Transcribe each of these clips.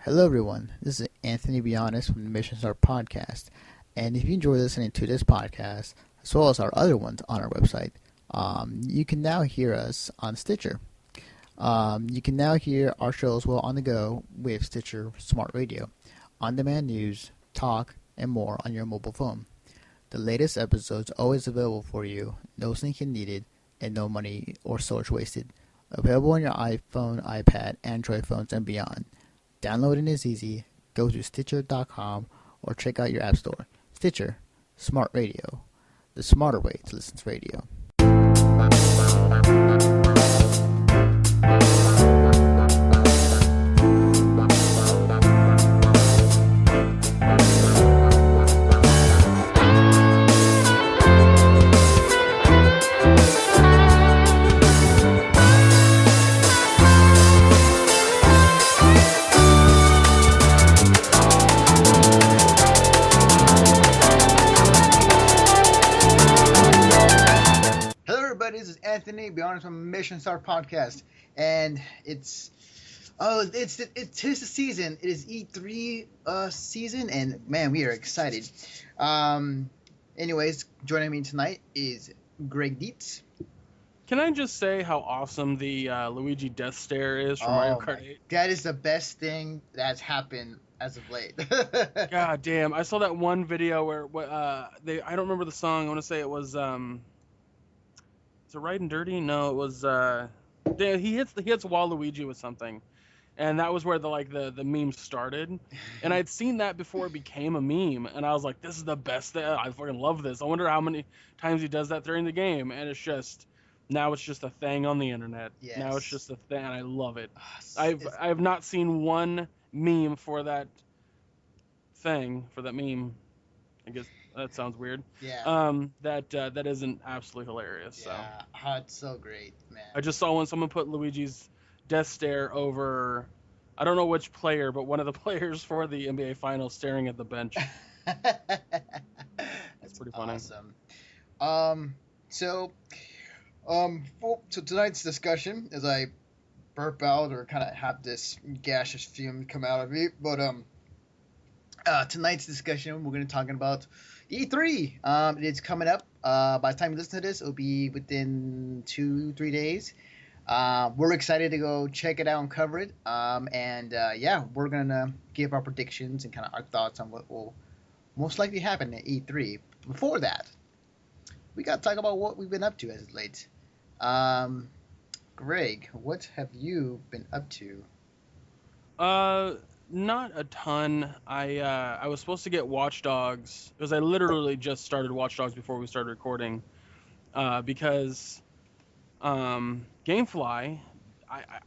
Hello, everyone. This is Anthony Be Honest from the Mission Start Podcast. And if you enjoy listening to this podcast, as well as our other ones on our website, you can now hear us on Stitcher. You can now hear our show as well on the go with Stitcher Smart Radio, on-demand news, talk, and more on your mobile phone. The latest episodes always available for you, no syncing needed, and no money or storage wasted. Available on your iPhone, iPad, Android phones, and beyond. Downloading is easy. Go to Stitcher.com or check out your app store. Stitcher, Smart Radio, the smarter way to listen to radio. This is Anthony, be honest, from Mission Start Podcast, and it's tis the season. It is E3 season, and man, we are excited. Anyways, joining me tonight is Gregg Dietz. Can I just say how awesome the Luigi death stare is from Mario Kart 8? That is the best thing that's happened as of late. God damn! I saw that one video where I don't remember the song. I want to say it was Is it Riding Dirty? No, it was he hits Waluigi with something, and that was where the meme started. And I'd seen that before it became a meme, and I was like, this is the best thing. I fucking love this. I wonder how many times he does that during the game, and now it's just a thing on the internet. Yes. Now it's just a thing, and I love it. I've not seen one meme for that meme. I guess that sounds weird. Yeah. That isn't absolutely hilarious. Yeah. So. Oh, it's so great, man. I just saw when someone put Luigi's death stare over, I don't know which player, but one of the players for the NBA Finals staring at the bench. That's pretty funny. Awesome. So tonight's discussion, as I burp out or kind of have this gaseous fume come out of me, but tonight's discussion, we're going to be talking about E3. It's coming up. By the time you listen to this, it'll be within 2-3 days. We're excited to go check it out and cover it. We're going to give our predictions and kind of our thoughts on what will most likely happen at E3. Before that, we got to talk about what we've been up to as of late. Greg, what have you been up to? Not a ton. I was supposed to get Watch Dogs because I literally just started Watch Dogs before we started recording. Because GameFly,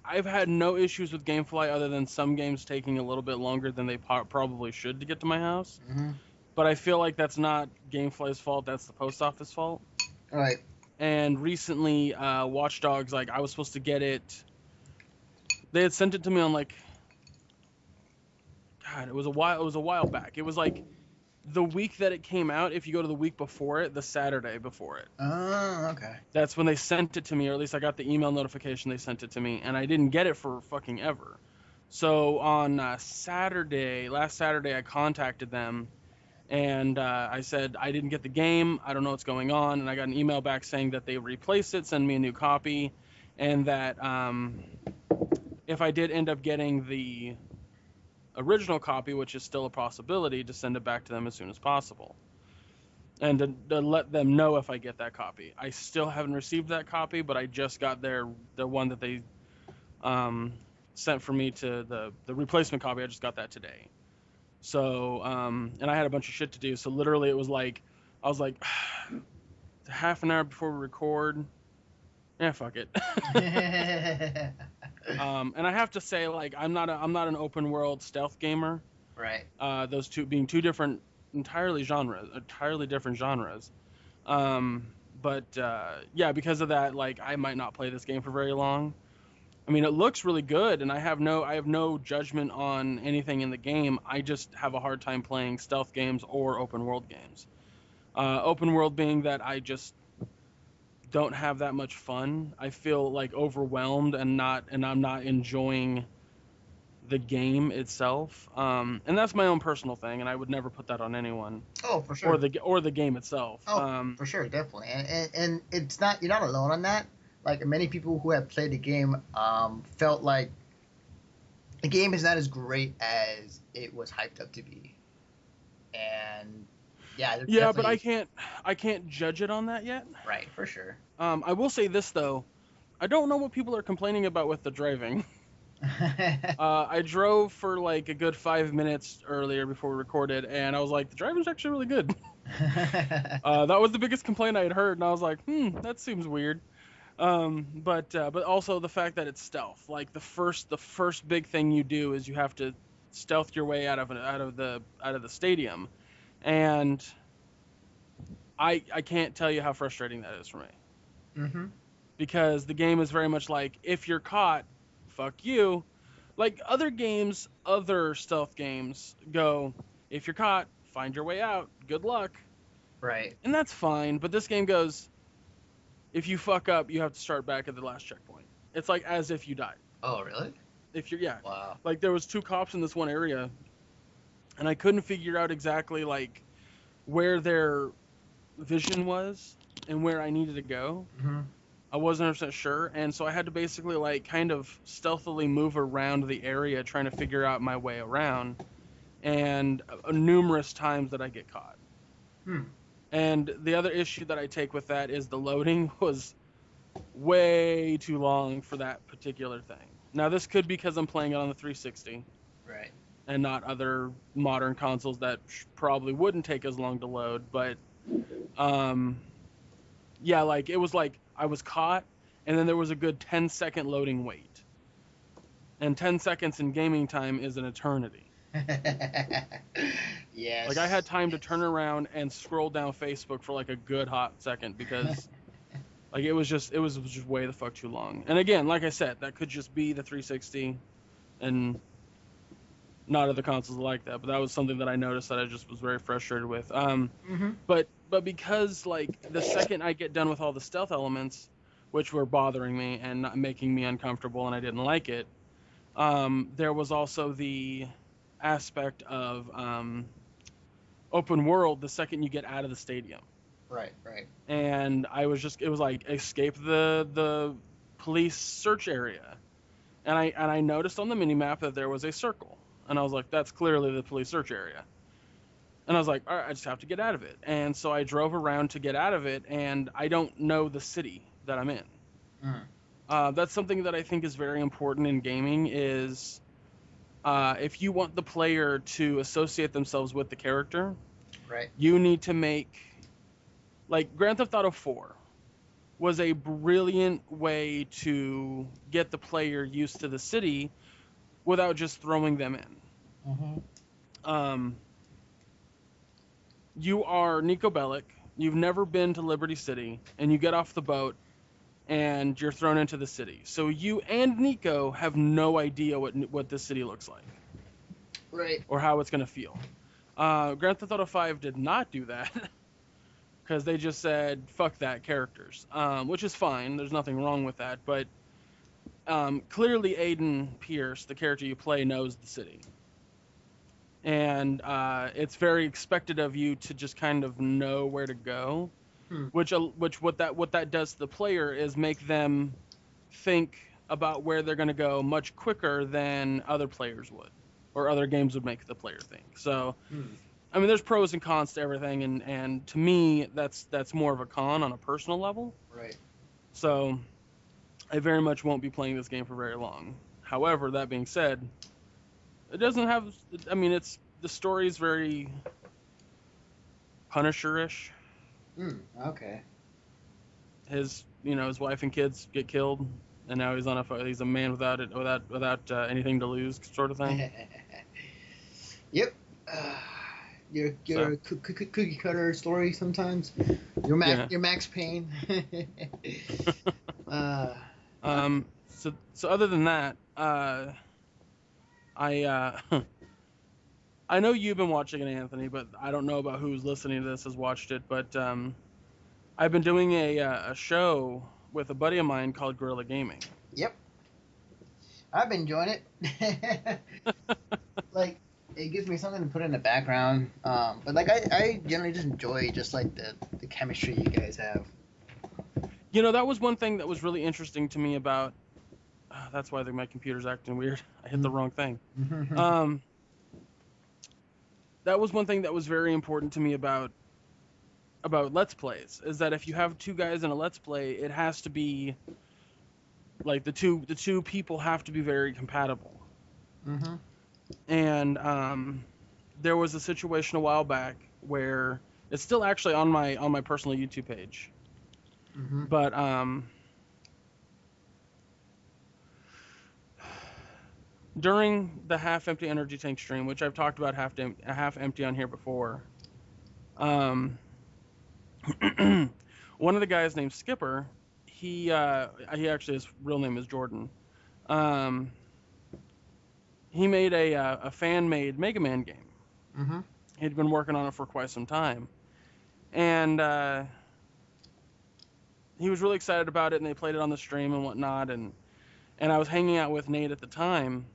I've had no issues with GameFly other than some games taking a little bit longer than they probably should to get to my house. Mm-hmm. But I feel like that's not GameFly's fault. That's the post office fault. All right. And recently, Watch Dogs, I was supposed to get it. They had sent it to me on God, it was a while back. It was the week that it came out. If you go to the week before it, the Saturday before it. Oh, okay. That's when they sent it to me, or at least I got the email notification they sent it to me, and I didn't get it for fucking ever. So on last Saturday, I contacted them, and I said I didn't get the game. I don't know what's going on, and I got an email back saying that they replaced it, send me a new copy, and that if I did end up getting the original copy, which is still a possibility, to send it back to them as soon as possible, and to let them know if I get that copy. I still haven't received that copy, but I just got the one that they sent for me to the replacement copy. I just got that today. So and I had a bunch of shit to do, so literally it was I was like half an hour before we record, yeah, fuck it. And I have to say, I'm not an open world stealth gamer. Right. Those two being two entirely different genres. Because of that, I might not play this game for very long. I mean, it looks really good, and I have no judgment on anything in the game. I just have a hard time playing stealth games or open world games. Open world being that I just don't have that much fun. I feel overwhelmed and I'm not enjoying the game itself. And that's my own personal thing, and I would never put that on anyone Oh, for or sure. the game itself. Oh, for sure, definitely. And it's not, you're not alone on that. Like many people who have played the game, felt like the game is not as great as it was hyped up to be. And yeah, there's Yeah, but definitely I can't judge it on that yet. right for sure. I will say this though, I don't know what people are complaining about with the driving. I drove for like a good 5 minutes earlier before we recorded, and I was like, the driving's actually really good. That was the biggest complaint I had heard, and I was like, that seems weird. But also the fact that it's stealth. Like the first big thing you do is you have to stealth your way out of the stadium, and I can't tell you how frustrating that is for me, hmm because the game is very much like, if you're caught, fuck you. Like other games, other stealth games go, if you're caught, find your way out. Good luck. Right. And that's fine, but this game goes, if you fuck up, you have to start back at the last checkpoint. It's like as if you died. Oh, really? If you're yeah, Wow. like there was two cops in this one area, and I couldn't figure out exactly like where their vision was and where I needed to go. hmm I wasn't 100% sure, and so I had to basically like kind of stealthily move around the area trying to figure out my way around, and numerous times that I get caught. Hmm. And the other issue that I take with that is the loading was way too long for that particular thing. Now this could be because I'm playing it on the 360 Right. and not other modern consoles that probably wouldn't take as long to load, but um yeah, like it was like I was caught and then there was a good 10-second loading wait. And 10 seconds in gaming time is an eternity. Like I had Yes. time to Yes. turn around and scroll down Facebook for like a good hot second, because like it was just way the fuck too long. And again, like I said, that could just be the 360 and not other consoles like that, but that was something that I noticed that I just was very frustrated with. hmm But because like the second I get done with all the stealth elements, which were bothering me and not making me uncomfortable, and I didn't like it, there was also the aspect of open world the second you get out of the stadium. Right. Right. And it was like escape the police search area. And I noticed on the mini map that there was a circle. And I was like, that's clearly the police search area. And I was like, all right, I just have to get out of it. And so I drove around to get out of it, and I don't know the city that I'm in. Mm. That's something that I think is very important in gaming is if you want the player to associate themselves with the character, Right. you need to make, like Grand Theft Auto 4 was a brilliant way to get the player used to the city without just throwing them in. hmm Um, you are Nico Bellic. You've never been to Liberty City, and you get off the boat, and you're thrown into the city. So you and Nico have no idea what this city looks like Right. or how it's going to feel. Grand Theft Auto 5 did not do that because they just said, fuck that, characters, which is fine. There's nothing wrong with that. But clearly Aiden Pierce, the character you play, knows the city. And it's very expected of you to just kind of know where to go, Hmm. which what that does to the player is make them think about where they're going to go much quicker than other players would, or other games would make the player think. So, Hmm. I mean, there's pros and cons to everything, and to me, that's more of a con on a personal level. Right. So, I very much won't be playing this game for very long. However, that being said, it doesn't have. I mean, the story is very Punisher-ish. Okay. His wife and kids get killed, and now he's a man without anything to lose, sort of thing. Yep. Your So cookie cutter story sometimes. yeah. Your Max Payne. uh, So other than that, I I know you've been watching it, Anthony, but I don't know about who's listening to this has watched it. But I've been doing a show with a buddy of mine called Gorilla Gaming. yep. I've been enjoying it. Like, it gives me something to put in the background. But like, I generally just enjoy just like the chemistry you guys have. You know, that was one thing that was really interesting to me about. That's why my computer's acting weird. I hit the wrong thing. Um, that was one thing that was very important to me about Let's Plays, is that if you have two guys in a Let's Play, it has to be like the two people have to be very compatible. Mm-hmm. And there was a situation a while back where it's still actually on my personal YouTube page, Mm-hmm. but during the half empty energy tank stream, which I've talked about half empty on here before, um, one of the guys named Skipper, he actually his real name is Jordan. Um, he made a fan made Mega Man game. Mm-hmm. He'd been working on it for quite some time, and he was really excited about it. And they played it on the stream and whatnot. And I was hanging out with Nate at the time,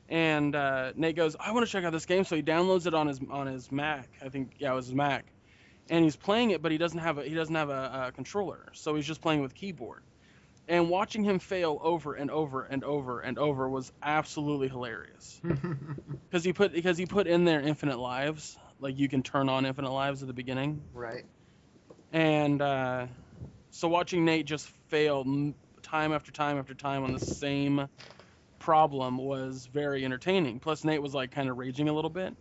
and Nate goes, "I want to check out this game." So he downloads it on his Mac. I think it was his Mac, and he's playing it, but he doesn't have a controller, so he's just playing with keyboard. And watching him fail over and over and over and over was absolutely hilarious. Because he put in there infinite lives, like you can turn on infinite lives at the beginning, Right. and so watching Nate just fail time after time after time on the same problem was very entertaining. Plus Nate was like kind of raging a little bit.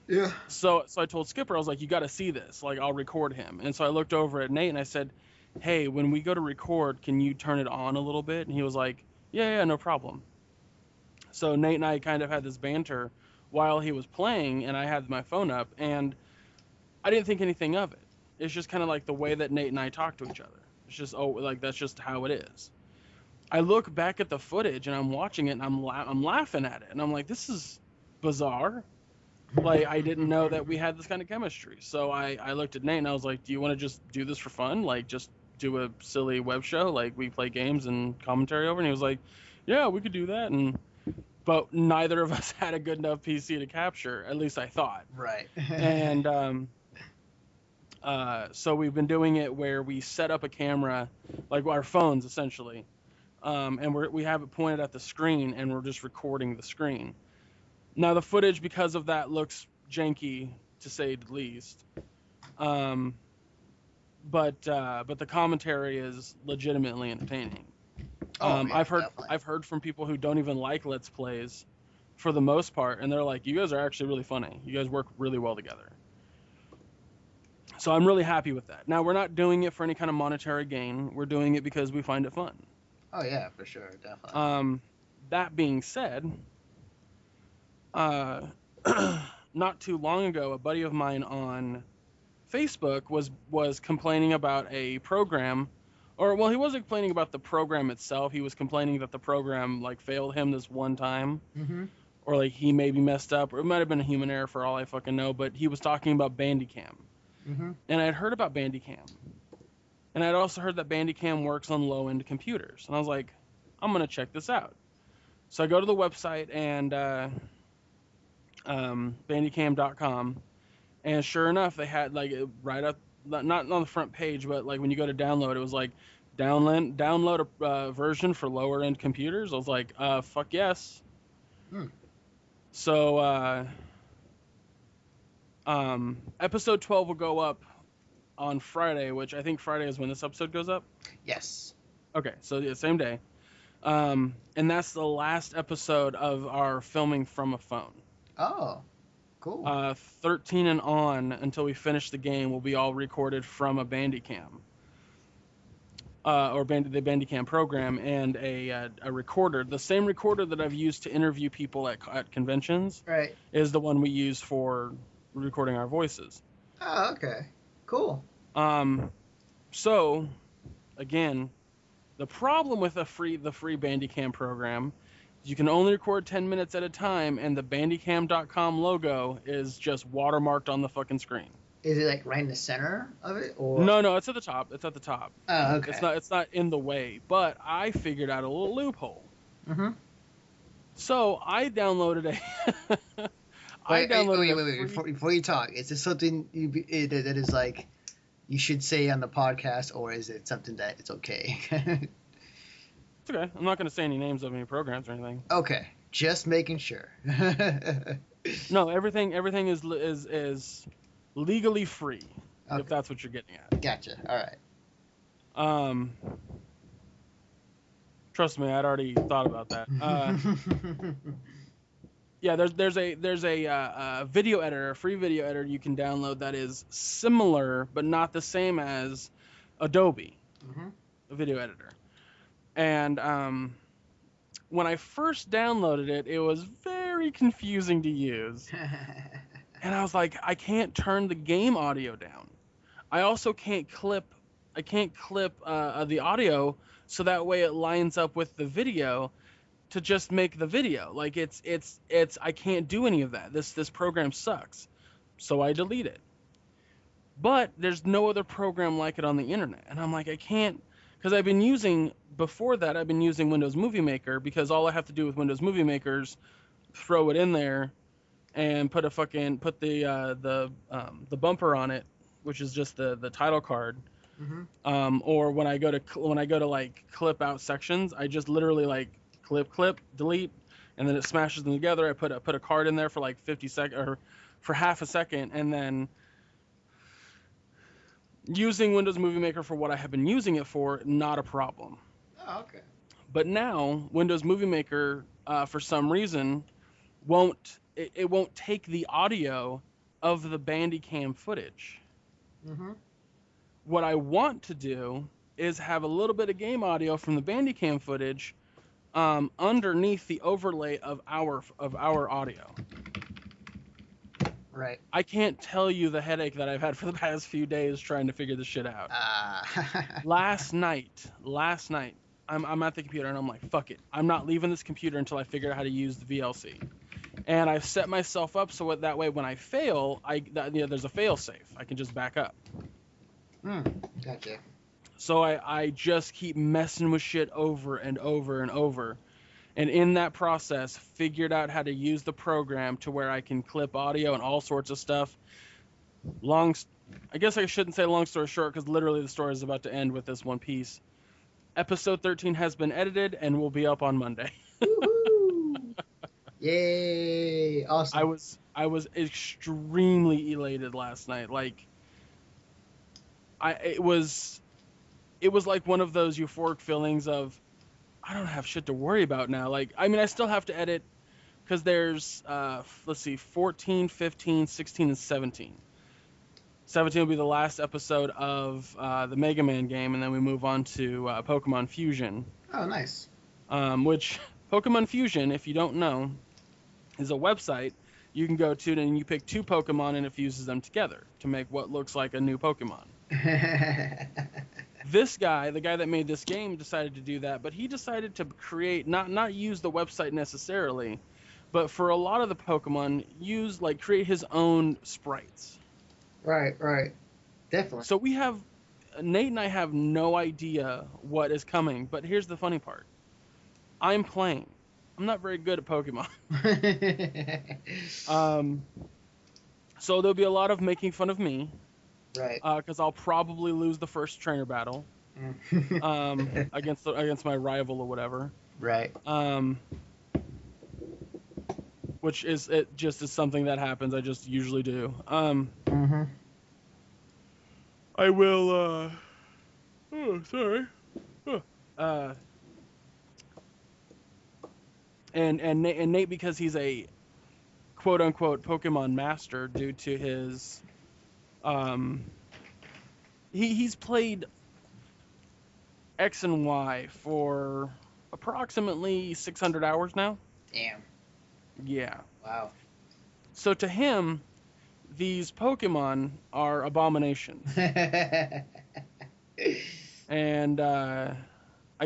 Yeah. So I told Skipper, I was like, you got to see this. Like, I'll record him. And so I looked over at Nate and I said, hey, when we go to record, can you turn it on a little bit? And he was like, yeah, no problem. So Nate and I kind of had this banter while he was playing, and I had my phone up, and I didn't think anything of it. It's just kind of like the way that Nate and I talk to each other. It's just, like, that's just how it is. I look back at the footage and I'm watching it and I'm laughing at it, and I'm like, this is bizarre. Like, I didn't know that we had this kind of chemistry. So I looked at Nate and I was like, do you want to just do this for fun? Like, just do a silly web show? Like, we play games and commentary over? And he was like, yeah, we could do that. But neither of us had a good enough PC to capture, at least I thought. Right. And so we've been doing it where we set up a camera, like our phones essentially, and we have it pointed at the screen and we're just recording the screen. Now the footage, because of that, looks janky to say the least. But the commentary is legitimately entertaining. Oh yeah, definitely. I've heard from people who don't even like Let's Plays, for the most part, and they're like, you guys are actually really funny. You guys work really well together. So I'm really happy with that. Now, we're not doing it for any kind of monetary gain. We're doing it because we find it fun. Oh yeah, for sure, definitely. That being said, uh, not too long ago, a buddy of mine on Facebook was complaining about a program, or well, he wasn't complaining about the program itself. He was complaining that the program like failed him this one time, Mm-hmm. or like he maybe messed up, or it might have been a human error for all I fucking know. But he was talking about Bandicam, Mm-hmm. and I'd heard about Bandicam, and I'd also heard that Bandicam works on low-end computers, and I was like, I'm gonna check this out. So I go to the website and Bandicam.com. And sure enough, they had like right up, not on the front page, but like when you go to download, it was like download a version for lower end computers. I was like, fuck yes. Hmm. So episode 12 will go up on Friday, which I think Friday is when this episode goes up. Yes. Okay, so yeah, same day. And that's the last episode of our filming from a phone. Oh, cool. 13 and on until we finish the game will be all recorded from a Bandicam, the Bandicam program, and a recorder. The same recorder that I've used to interview people at conventions Right. is the one we use for recording our voices. Oh, okay. Cool. So, again, the problem with the free Bandicam program, you can only record 10 minutes at a time, and the Bandicam.com logo is just watermarked on the fucking screen. Is it like right in the center of it, or? No, it's at the top. It's at the top. Oh, okay. It's not in the way. But I figured out a little loophole. Mm-hmm. So I downloaded a I downloaded a Wait. free. Before you talk, is this something that is like you should say on the podcast, or is it something that it's okay? It's okay. I'm not going to say any names of any programs or anything. Okay, just making sure. No, everything is legally free, if Okay, that's what you're getting at. gotcha. All right. Um, Trust me, I'd already thought about that. Yeah, there's a video editor, a free video editor you can download that is similar but not the same as Adobe, Mhm. a video editor. And when I first downloaded it, it was very confusing to use. And I was like, I can't turn the game audio down. I also can't clip. I can't clip the audio so that way it lines up with the video to just make the video. Like it's I can't do any of that. This program sucks. So I delete it. But there's no other program like it on the internet. And I'm like, I can't, because before that I've been using Windows Movie Maker, because all I have to do with Windows Movie Maker is throw it in there and put the bumper on it, which is just the title card. Mhm. Or when I go to like clip out sections, I just literally like clip, delete, and then it smashes them together. I put a card in there for like 50 seconds or for half a second, and then using Windows Movie Maker for what I have been using it for, not a problem. Oh, okay. But now Windows Movie Maker, for some reason, it won't take the audio of the Bandicam footage. Mhm. What I want to do is have a little bit of game audio from the Bandicam footage underneath the overlay of our audio. Right. I can't tell you the headache that I've had for the past few days trying to figure this shit out. Last night, I'm at the computer and I'm like, fuck it. I'm not leaving this computer until I figure out how to use the VLC. And I've set myself up so that way when I fail, there's a fail safe. I can just back up. Gotcha. So I just keep messing with shit over and over and over. And in that process, figured out how to use the program to where I can clip audio and all sorts of stuff. I guess I shouldn't say long story short, because literally the story is about to end with this one piece. Episode 13 has been edited and will be up on Monday. Woohoo! Yay! Awesome. I was extremely elated last night. Like it was like one of those euphoric feelings of I don't have shit to worry about now. Like, I mean, I still have to edit because there's, let's see, 14, 15, 16, and 17. 17 will be the last episode of the Mega Man game, and then we move on to Pokemon Fusion. Oh, nice. Which, Pokemon Fusion, if you don't know, is a website you can go to and you pick two Pokemon and it fuses them together to make what looks like a new Pokemon. This guy, the guy that made this game, decided to do that, but he decided to create, not use the website necessarily, but for a lot of the Pokemon, create his own sprites. Right. Definitely. So Nate and I have no idea what is coming, but here's the funny part. I'm playing. I'm not very good at Pokemon. So there'll be a lot of making fun of me. Right. Because I'll probably lose the first trainer battle. Against my rival or whatever. Right. Which is something that happens. I just usually do. I will. Oh, sorry. And Nate, because he's a quote unquote Pokemon master due to his he's played X and Y for approximately 600 hours now. Damn. Yeah. Wow. So to him, these Pokemon are abominations. And I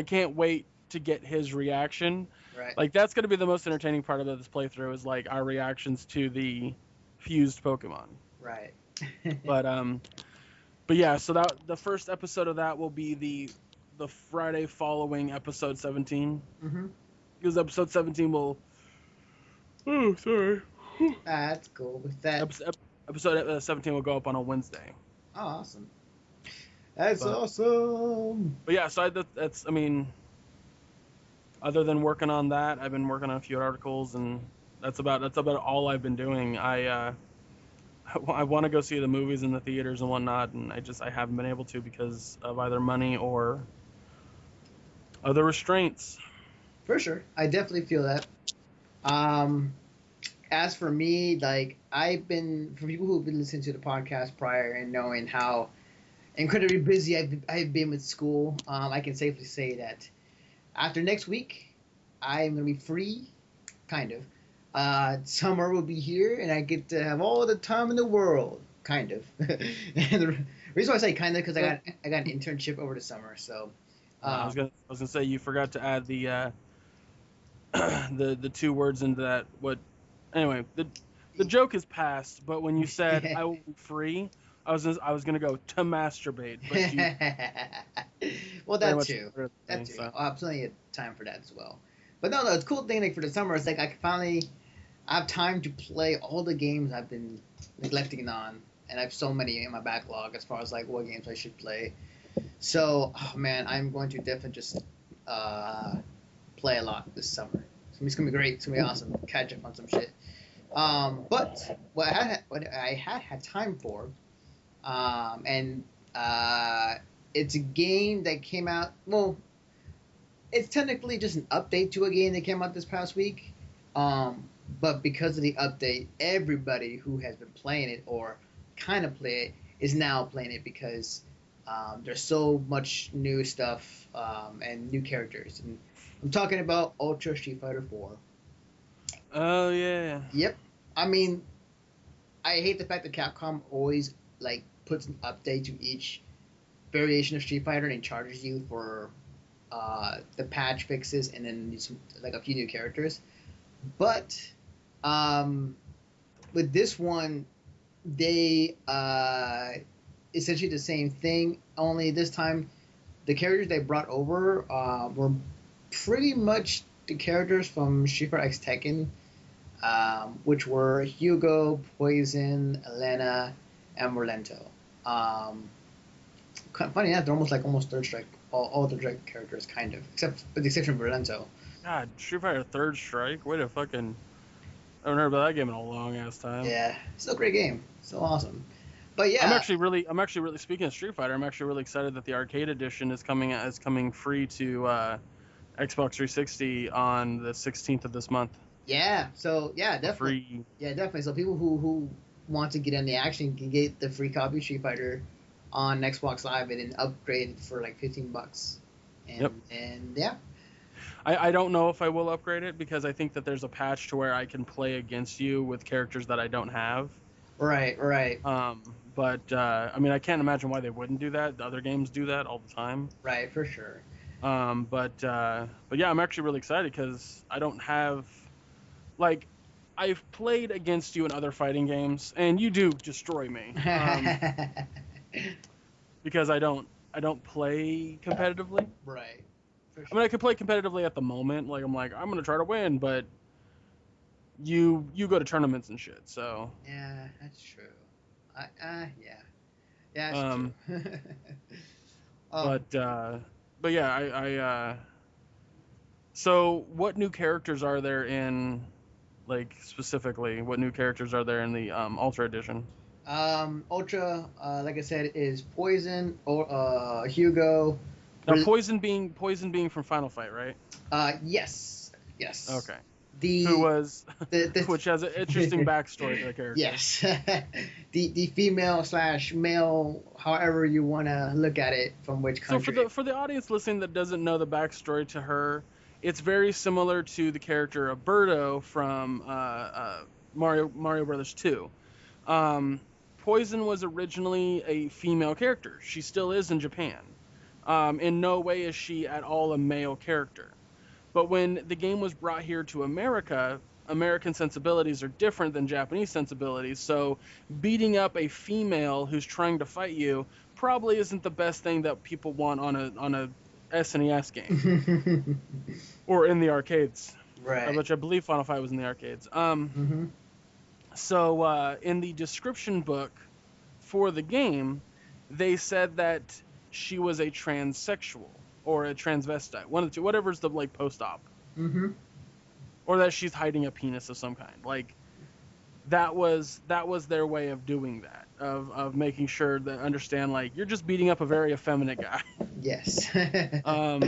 can't wait to get his reaction. Right. Like, that's going to be the most entertaining part of this playthrough is, like, our reactions to the fused Pokemon. Right. But yeah, so that the first episode of that will be the Friday following episode 17. Mm-hmm. Because episode 17 will Oh, sorry. That's cool. With that, Episode 17 will go up on a Wednesday. oh, awesome. That's But awesome. but yeah, so that's I mean, other than working on that, I've been working on a few articles, and that's about all I've been doing. I want to go see the movies in the theaters and whatnot, and I haven't been able to because of either money or other restraints. For sure, I definitely feel that. Um, as for me, like I've been for people who've been listening to the podcast prior and knowing how incredibly busy I've been with school, I can safely say that after next week, I'm gonna be free, kind of. Summer will be here, and I get to have all the time in the world, kind of. And the reason why I say kind of because I got an internship over the summer, so. I was gonna say you forgot to add the the two words into that. What? Anyway, the joke is past, but when you said I will be free, I was gonna go to masturbate, but you Well, very that much too. covered That everything, too. so. I'll have plenty of time for that as well. But no, the cool thing like for the summer is like I can finally I have time to play all the games I've been neglecting on, and I have so many in my backlog as far as like what games I should play. So, oh man, I'm going to definitely just uh, play a lot this summer. It's gonna be great. It's gonna be awesome. Catch up on some shit. But what I had time for, and it's a game that came out. Well, it's technically just an update to a game that came out this past week. Um, but because of the update, everybody who has been playing it or kind of play it is now playing it because there's so much new stuff and new characters. And I'm talking about Ultra Street Fighter 4. Oh yeah. Yep. I mean, I hate the fact that Capcom always like puts an update to each variation of Street Fighter and charges you for the patch fixes and then some, like a few new characters. But um, with this one, they essentially the same thing. Only this time, the characters they brought over were pretty much the characters from Street Fighter X Tekken, which were Hugo, Poison, Elena, and Merlento. Um, Funny enough, they're almost third strike. All the direct characters, kind of, except with the exception of Merlento. God, Street Fighter Third Strike. Way to fucking. I haven't heard about that game in a long ass time. Yeah, still a great game, so awesome. But I'm yeah, actually really speaking of Street Fighter. I'm actually really excited that the arcade edition is coming free to Xbox 360 on the 16th of this month. yeah. So yeah, For definitely. free. Yeah, definitely. So people who want to get in the action can get the free copy of Street Fighter on Xbox Live and then upgrade it for like $15. And Yep. and yeah, I don't know if I will upgrade it because I think that there's a patch to where I can play against you with characters that I don't have. right, But I mean, I can't imagine why they wouldn't do that. The other games do that all the time. for sure. But yeah, I'm actually really excited because I don't have like I've played against you in other fighting games, and you do destroy me. Because I don't play competitively. Right. For I sure. mean, I could play competitively at the moment. Like I'm gonna try to win, but you go to tournaments and shit. So Yeah, that's true. Yeah. Yeah, that's um, true. um, but yeah, so what new characters are there in like specifically? What new characters are there in the Ultra Edition? Ultra, like I said, is Poison or Hugo. Now, Poison being from Final Fight, right? Yes, yes. Okay. The Who was, the which has an interesting backstory to the character. yes, the female slash male, however you want to look at it, from which So country. for the audience listening that doesn't know the backstory to her, it's very similar to the character of Birdo from Mario Brothers 2. Um, Poison was originally a female character. She still is in Japan. In no way is she at all a male character. But when the game was brought here to America, American sensibilities are different than Japanese sensibilities. So beating up a female who's trying to fight you probably isn't the best thing that people want on a SNES game or in the arcades. Right. which I believe Final Fight was in the arcades. Mm-hmm. So in the description book for the game, they said that she was a transsexual or a transvestite, one of the two, whatever's the like post-op, Mm-hmm. or that she's hiding a penis of some kind. Like that was their way of doing that, of making sure that understand like you're just beating up a very effeminate guy. Yes. Um,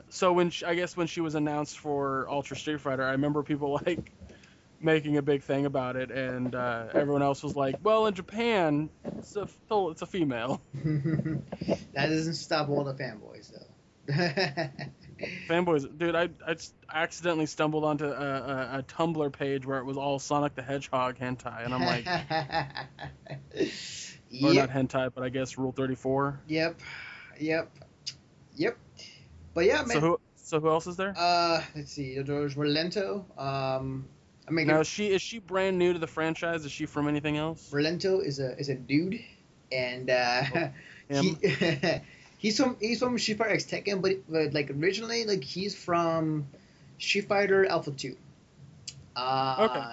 so I guess when she was announced for Ultra Street Fighter, I remember people like making a big thing about it, and everyone else was like, "Well, in Japan, it's a female." That doesn't stop all the fanboys though. Fanboys, dude, I just accidentally stumbled onto a Tumblr page where it was all Sonic the Hedgehog hentai, and I'm like, or not Yep. hentai, but I guess Rule 34. Yep. Yep. Yep. But yeah, So man. who else is there? Let's see. There's Relento. I mean, Now is she brand new to the franchise? Is she from anything else? Relento is a dude, and Oh, he him. he's from Street Fighter X Tekken, but like originally like he's from Street Fighter Alpha 2. Okay.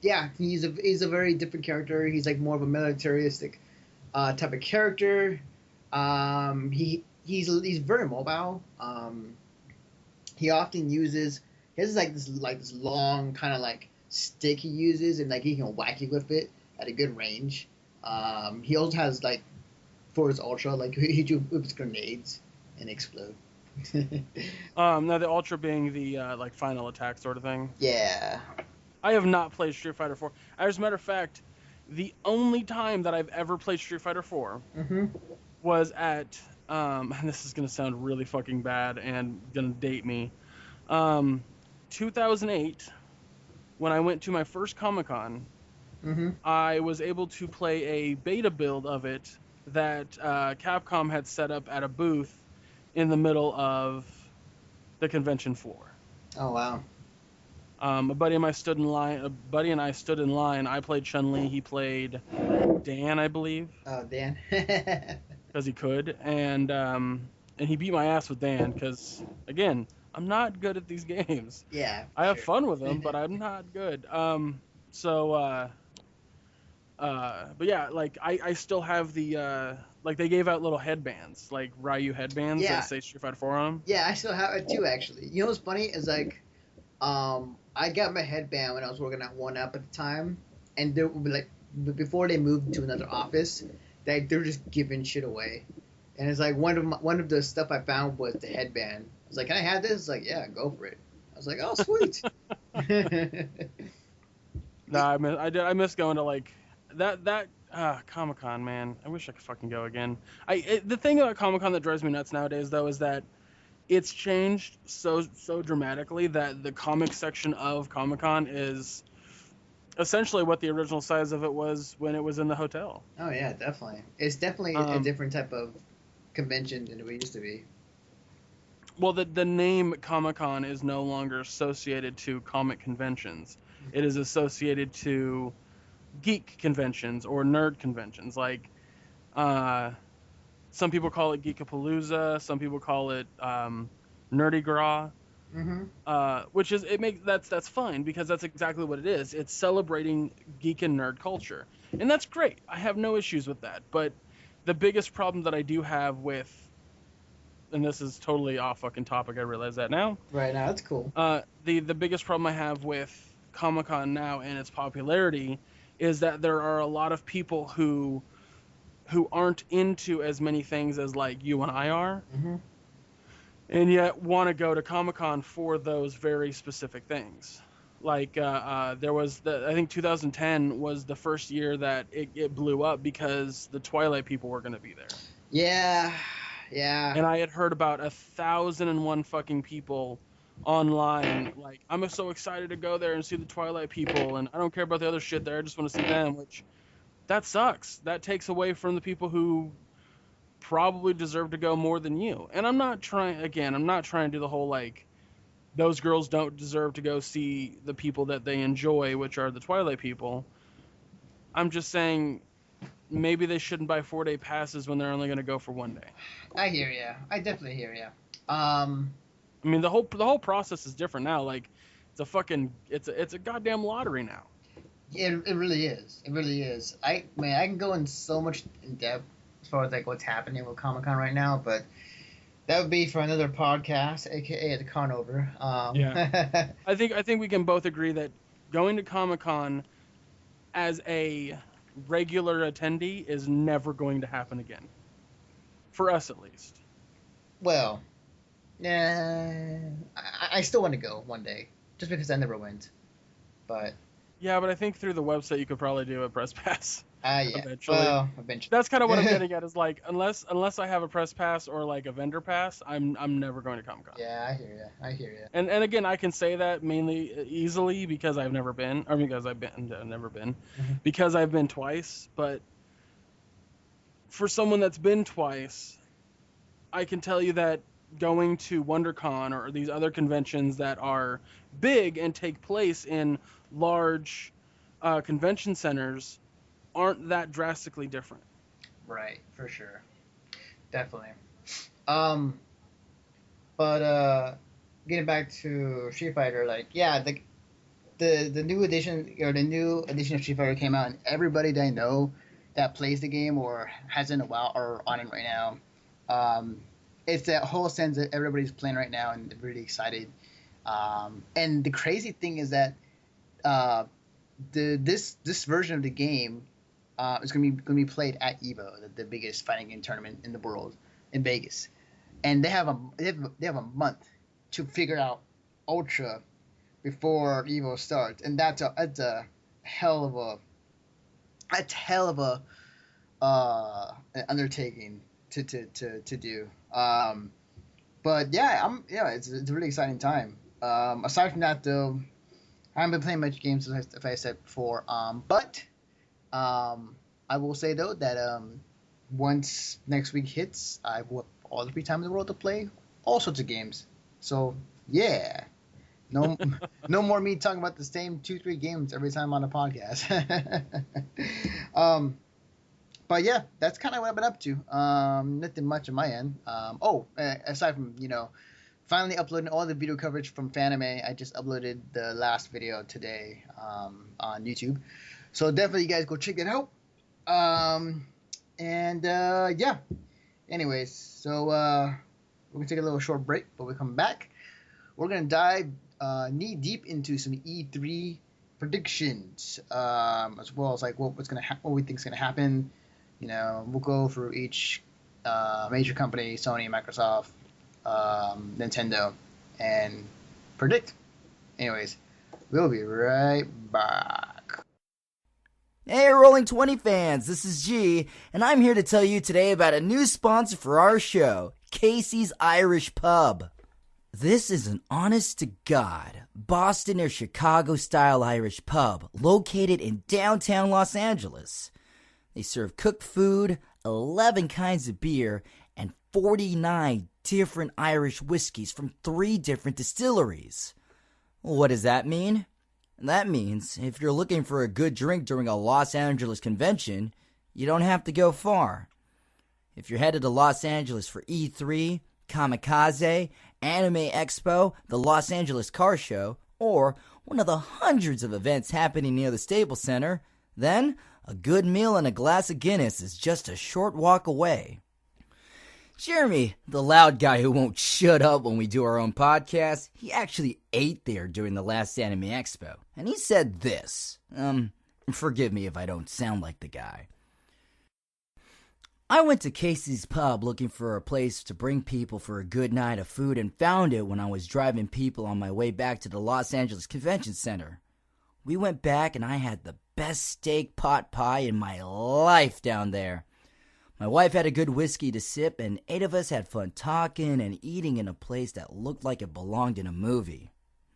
Yeah, he's a very different character. He's like more of a militaristic type of character. He's very mobile. He often uses he has like this long kind of like stick he uses, and like he can whack you with it at a good range. He also has like for his ultra like he whips grenades and explode. Now the Ultra being the like final attack sort of thing. Yeah. I have not played Street Fighter 4. As a matter of fact, the only time that I've ever played Street Fighter 4 Mm-hmm. was at and this is gonna sound really fucking bad and gonna date me. Um, 2008, when I went to my first Comic Con, Mm-hmm. I was able to play a beta build of it that Capcom had set up at a booth in the middle of the convention floor. Oh wow. A buddy and I stood in line. A buddy and I stood in line. I played Chun Li. He played Dan, I believe, Oh Dan. because he could, and he beat my ass with Dan because again, I'm not good at these games. Yeah, I for have sure. fun with them, but I'm not good. So but yeah, like I still have the like they gave out little headbands, like Ryu headbands Yeah. that say Street Fighter 4 on them. Yeah, I still have it too actually. You know what's funny is like I got my headband when I was working at One Up at the time, and they would be like before they moved to another office, they're just giving shit away, and it's like one of the stuff I found was the headband. I was like, can I have this? It's like, yeah, go for it. I was like, oh sweet. Nah, I miss going to like that Comic Con, man. I wish I could fucking go again. The thing about Comic Con that drives me nuts nowadays though is that it's changed so dramatically that the comic section of Comic Con is essentially what the original size of it was when it was in the hotel. Oh yeah, definitely. It's definitely a Um, different type of convention than it used to be. well, the name Comic Con is no longer associated to comic conventions. It is associated to geek conventions or nerd conventions. Like, uh, some people call it Geekapalooza. Some people call it Nerdy Gras. Mm-hmm. Which is that's fine because that's exactly what it is. It's celebrating geek and nerd culture, and that's great. I have no issues with that. But the biggest problem that I do have with, and this is totally off fucking topic, I realize that now. Right now, that's cool. The biggest problem I have with Comic Con now and its popularity is that there are a lot of people who aren't into as many things as like you and I are, Mm-hmm. and yet want to go to Comic Con for those very specific things. Like there was I think 2010 was the first year that it blew up because the Twilight people were going to be there. Yeah, yeah. And I had heard about 1,001 fucking people online like, I'm so excited to go there and see the Twilight people, and I don't care about the other shit there, I just want to see them, which that sucks. That takes away from the people who probably deserve to go more than you. And I'm not trying to do the whole like those girls don't deserve to go see the people that they enjoy, which are the Twilight people. I'm just saying maybe they shouldn't buy 4-day passes when they're only going to go for one day. I hear ya. I definitely hear ya. Um, I mean, the whole process is different now. Like, it's a goddamn lottery now. It really is. It really is. I can go in so much in depth as far as like what's happening with Comic Con right now, but that would be for another podcast, aka the Con Over. Yeah. I think we can both agree that going to Comic-Con as a regular attendee is never going to happen again. For us, at least. Well, yeah, I still want to go one day, just because I never went. But Yeah, but I think through the website you could probably do a press pass yeah, eventually. well, eventually. That's kind of what I'm getting at. Is like unless I have a press pass or like a vendor pass, I'm never going to Comic-Con. Yeah, I hear you. I hear you. And again, I can say that mainly easily because I've never been, or because I've never been, because I've been twice. But for someone that's been twice, I can tell you that going to WonderCon or these other conventions that are big and take place in large convention centers aren't that drastically different. Right, for sure, definitely. But getting back to Street Fighter, like yeah, the new edition or the new edition of Street Fighter came out, and everybody that I know that plays the game or has it in a while or on it right now, it's that whole sense that everybody's playing right now and they're really excited. And the crazy thing is that this version of the game is going to be played at Evo, the biggest fighting game tournament in the world in Vegas, and they have a month to figure out Ultra before Evo starts, and that's a hell of a an undertaking to do. But yeah, it's a really exciting time. Aside from that, though, I haven't been playing much games, as I said before. But I will say though that once next week hits, I will have all the free time in the world to play all sorts of games. So yeah, no no more me talking about the same 2-3 games every time on a podcast. But yeah, that's kind of what I've been up to. Nothing much on my end. Aside from finally uploading all the video coverage from Fanime, I just uploaded the last video today on YouTube. So definitely, you guys go check it out. Yeah. Anyways, so we're gonna take a little short break, but we come back. We're gonna dive knee deep into some E3 predictions, as well as like what we think is gonna happen. We'll go through each major company, Sony, Microsoft, Nintendo, and predict. Anyways, we'll be right back. Hey Rolling 20 fans, this is G, and I'm here to tell you today about a new sponsor for our show, Casey's Irish Pub. This is an honest-to-God Boston or Chicago-style Irish pub located in downtown Los Angeles. They serve cooked food, 11 kinds of beer, and 49 different Irish whiskeys from 3 different distilleries. What does that mean? That means if you're looking for a good drink during a Los Angeles convention, you don't have to go far. If you're headed to Los Angeles for E3, Kamikaze, Anime Expo, the Los Angeles Car Show, or one of the hundreds of events happening near the Staples Center, then a good meal and a glass of Guinness is just a short walk away. Jeremy, the loud guy who won't shut up when we do our own podcast, he actually ate there during the last Anime Expo, and he said this. Forgive me if I don't sound like the guy. I went to Casey's Pub looking for a place to bring people for a good night of food and found it when I was driving people on my way back to the Los Angeles Convention Center. We went back and I had the best steak pot pie in my life down there. My wife had a good whiskey to sip, and 8 of us had fun talking and eating in a place that looked like it belonged in a movie.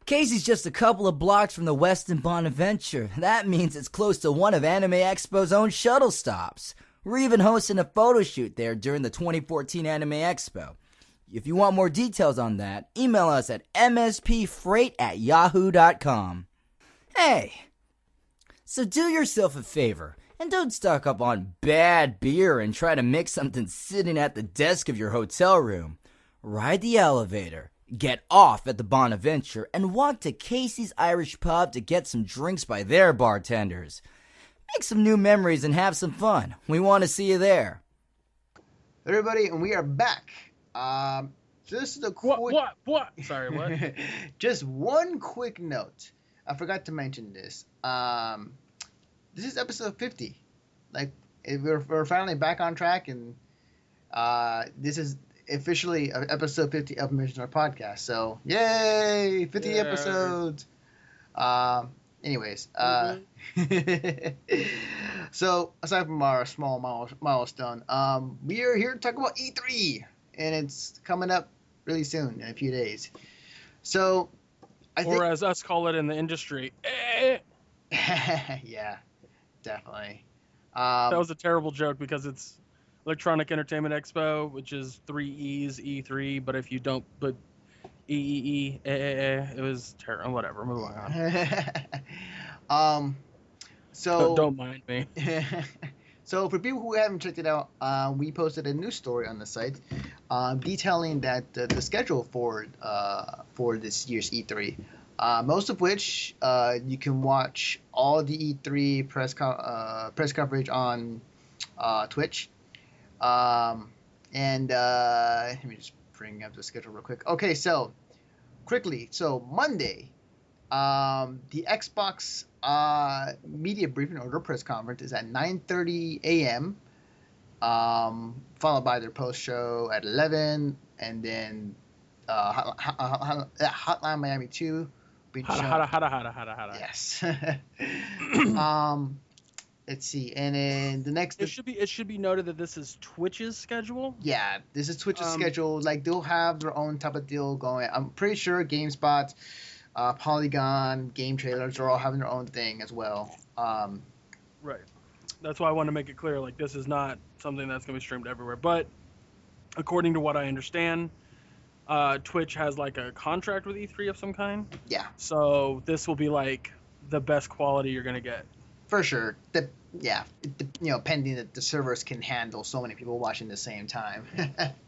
Casey's just a couple of blocks from the Westin Bonaventure. That means it's close to one of Anime Expo's own shuttle stops. We're even hosting a photo shoot there during the 2014 Anime Expo. If you want more details on that, email us at mspfreight@yahoo.com. Hey, so do yourself a favor. And don't stock up on bad beer and try to mix something sitting at the desk of your hotel room. Ride the elevator, Get off at the Bonaventure and walk to Casey's Irish Pub to get some drinks by their bartenders. Make some new memories and have some fun. We want to see you there. Everybody, and we are back. Just a quick... What? Sorry, what? Just one quick note. I forgot to mention this. This is episode 50. Like, we're finally back on track, and this is officially episode 50 of Missions Our Podcast. So, yay! 50 episodes. Anyways, so aside from our small milestone, we are here to talk about E3, and it's coming up really soon in a few days. So, or as us call it in the industry, yeah, definitely. That was a terrible joke because it's Electronic Entertainment Expo, which is 3 E's, E3, but if you don't put it was terrible. Whatever, move on. So don't mind me. So for people who haven't checked it out, we posted a news story on the site detailing that the schedule for this year's E3. Most of which you can watch all the E3 press coverage on Twitch. And let me just bring up the schedule real quick. Okay, so quickly. So Monday, the Xbox media briefing or press conference is at 9:30 a.m. Followed by their post show at 11, and then Hotline Miami 2. Yes. Let's see, and then the next. It should be noted that this is Twitch's schedule. Yeah, this is Twitch's schedule. Like, they'll have their own type of deal going. I'm pretty sure GameSpot, Polygon, Game Trailers are all having their own thing as well. Right. That's why I want to make it clear. Like, this is not something that's going to be streamed everywhere. But according to what I understand, Twitch has like a contract with E3 of some kind. Yeah. So this will be like the best quality you're going to get. For sure. Pending that the servers can handle so many people watching at the same time.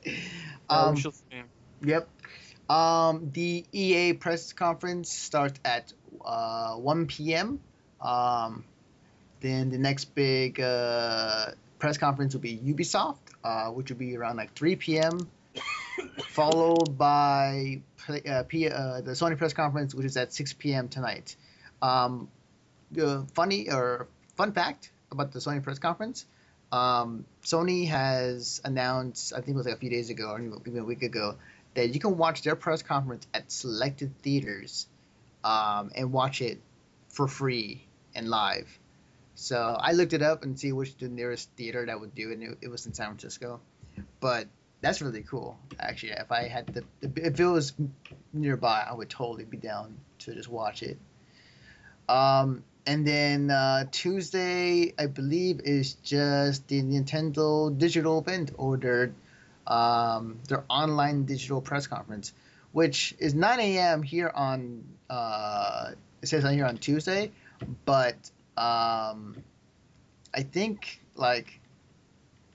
We shall see. Yep. The EA press conference starts at 1 p.m. Then the next big press conference will be Ubisoft, which will be around like 3 p.m. Followed by the Sony press conference, which is at 6 p.m. tonight. Fun fact about the Sony press conference, Sony has announced, I think it was like a few days ago or even a week ago, that you can watch their press conference at selected theaters and watch it for free and live. So I looked it up and see which the nearest theater that would do it, and it was in San Francisco. But that's really cool, actually. If it was nearby, I would totally be down to just watch it. And then Tuesday, I believe, is just the Nintendo digital event, or their online digital press conference, which is 9 a.m. here on it says on here on Tuesday, but I think I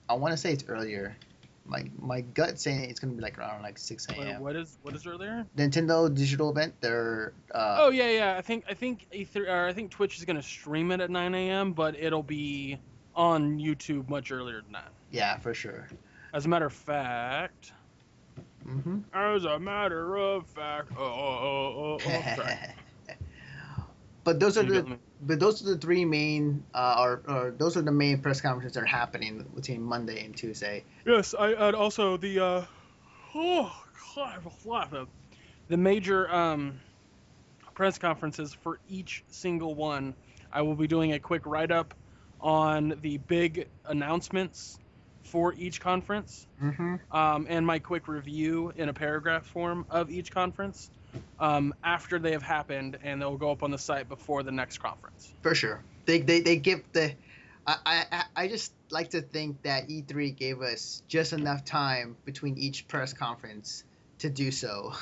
want to say it's earlier. My gut saying it's gonna be like around 6 a.m. What is earlier? Nintendo digital event. They're I think I think Twitch is gonna stream it at 9 a.m. but it'll be on YouTube much earlier than that. Yeah, for sure. As a matter of fact. Mm-hmm. As a matter of fact. Sorry. But those are the three main or those are the main press conferences that are happening between Monday and Tuesday. Yes, I add also the the major press conferences for each single one. I will be doing a quick write-up on the big announcements for each conference, and my quick review in a paragraph form of each conference after they have happened, and they'll go up on the site before the next conference. For sure. They give the... I just like to think that E3 gave us just enough time between each press conference to do so.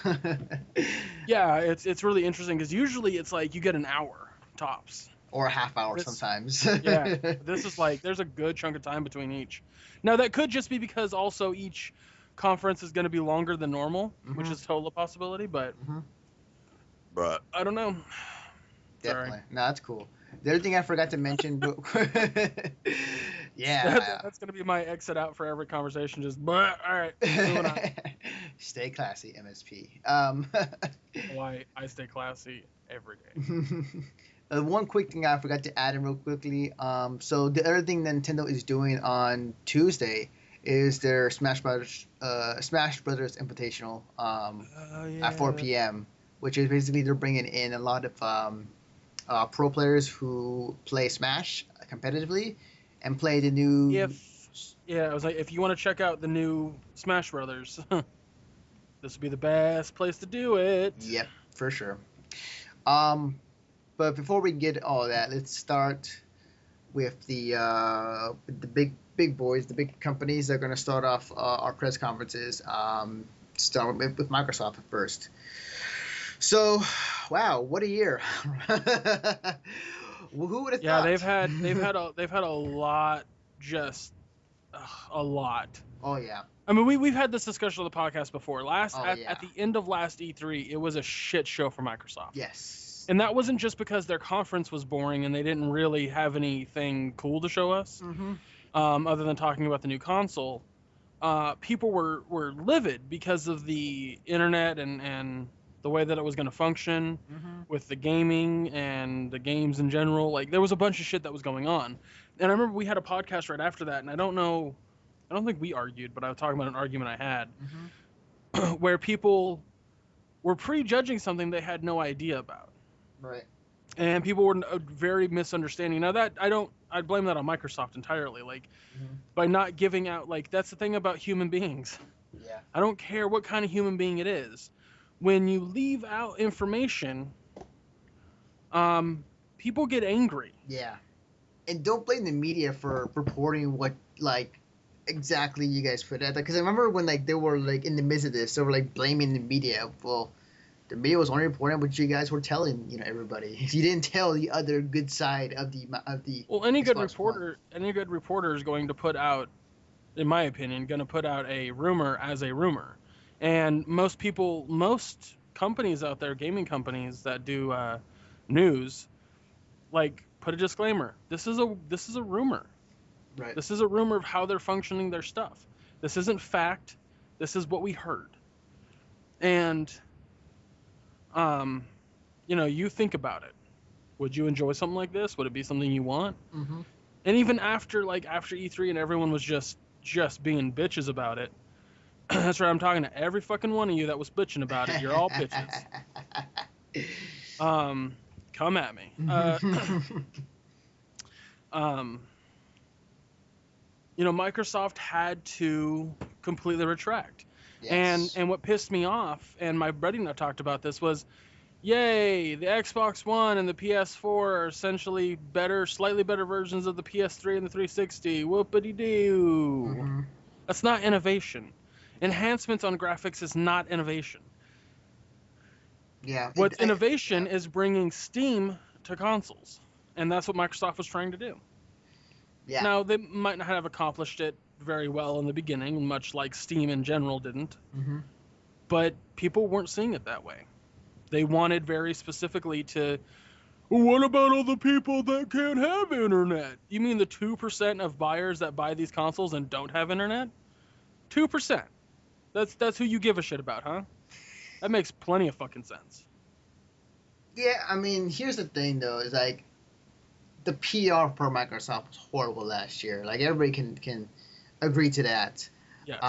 Yeah, it's really interesting because usually it's like you get an hour tops. Or a half hour sometimes. Yeah, this is like there's a good chunk of time between each. Now that could just be because also each conference is going to be longer than normal, which Mhm. is totally a possibility, but Mhm. I don't know. Sorry. Definitely. No, that's cool. The other thing I forgot to mention, yeah. That's going to be my exit out for every conversation. Just, all right, moving on. Stay classy, MSP. Why I stay classy every day. One quick thing I forgot to add in real quickly. So the other thing Nintendo is doing on Tuesday is their Smash Brothers Invitational at 4 p.m., which is basically they're bringing in a lot of pro players who play Smash competitively and play the new. I was like, if you want to check out the new Smash Brothers, this would be the best place to do it. Yep, for sure. But before we get all that, let's start with the big boys, the big companies that are going to start off our press conferences. Start with Microsoft first. So, wow, what a year! Who would have Yeah, thought? they've had a lot, just a lot. Oh yeah. I mean, we've had this discussion on the podcast before. Yeah. At the end of last E3, it was a shit show for Microsoft. Yes. And that wasn't just because their conference was boring and they didn't really have anything cool to show us, other than talking about the new console. People were livid because of the internet and the way that it was going to function with the gaming and the games in general. Like, there was a bunch of shit that was going on. And I remember we had a podcast right after that, and I don't think we argued, but I was talking about an argument I had where people were prejudging something they had no idea about. Right. And people were very misunderstanding. Now that I blame that on Microsoft entirely. Like, by not giving out, like, that's the thing about human beings. Yeah. I don't care what kind of human being it is. When you leave out information, people get angry. Yeah. And don't blame the media for reporting what, like, exactly you guys put out. Because I remember when, like, they were, like, in the midst of this, they were, like, blaming the media. Well, the media was only reporting what you guys were telling, everybody. You didn't tell the other good side of the. Well, any good Xbox reporter is going to put out, in my opinion, a rumor as a rumor. And most companies out there, gaming companies that do news, like, put a disclaimer. This is a rumor. Right. This is a rumor of how they're functioning their stuff. This isn't fact. This is what we heard. And you think about it. Would you enjoy something like this? Would it be something you want? Mm-hmm. And even after E3 and everyone was just being bitches about it. That's right. I'm talking to every fucking one of you that was bitching about it. You're all bitches. Come at me. Microsoft had to completely retract. Yes. And what pissed me off, and my buddy and I talked about this, was, yay, the Xbox One and the PS4 are essentially slightly better versions of the PS3 and the 360. Whoopity-doo. That's not innovation. Enhancements on graphics is not innovation. Yeah. What's innovation is bringing Steam to consoles. And that's what Microsoft was trying to do. Yeah. Now, they might not have accomplished it very well in the beginning, much like Steam in general didn't. But people weren't seeing it that way. They wanted very specifically to, what about all the people that can't have internet? You mean the 2% of buyers that buy these consoles and don't have internet? 2%. That's who you give a shit about, huh? That makes plenty of fucking sense. Yeah, I mean, here's the thing, though, is, like, the PR for Microsoft was horrible last year. Like, everybody can agree to that. Yes.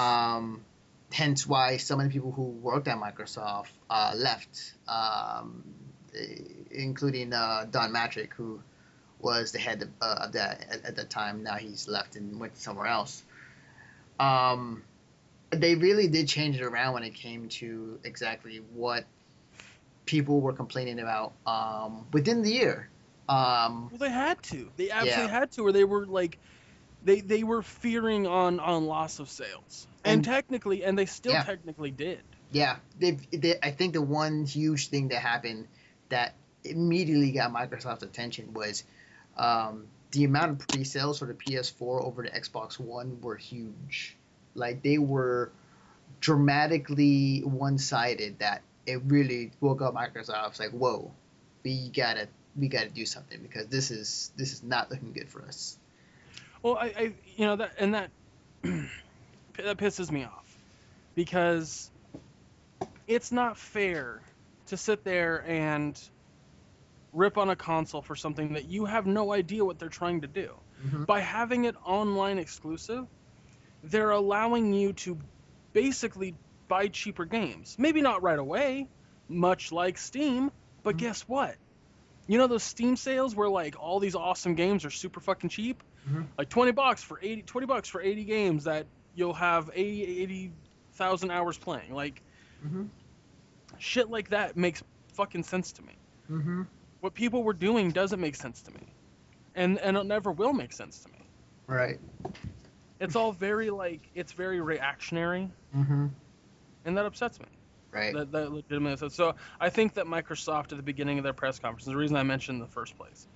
Hence why so many people who worked at Microsoft left, including Don Matrick, who was the head of that at that time. Now he's left and went somewhere else. They really did change it around when it came to exactly what people were complaining about within the year. Well, they had to. They absolutely had to, or they were like, they were fearing on loss of sales, and technically, and they still technically did. Yeah, I think the one huge thing that happened that immediately got Microsoft's attention was the amount of pre-sales for the PS4 over the Xbox One were huge. Like, they were dramatically one-sided that it really woke up Microsoft. It's like, whoa, we gotta do something because this is not looking good for us. Well, I you know that and that that pisses me off because it's not fair to sit there and rip on a console for something that you have no idea what they're trying to do. Mm-hmm. By having it online exclusive, they're allowing you to basically buy cheaper games. Maybe not right away, much like Steam, but Mm-hmm. guess what? You know those Steam sales where like all these awesome games are super fucking cheap? Mm-hmm. Like $20 for 80 games that you'll have 80,000 hours playing. Like Mm-hmm. shit like that makes fucking sense to me. Mm-hmm. What people were doing doesn't make sense to me. And it never will make sense to me. Right. It's all very it's very reactionary, Mm-hmm. and that upsets me. Right. That legitimately upsets. So I think that Microsoft at the beginning of their press conference, the reason I mentioned in the first place,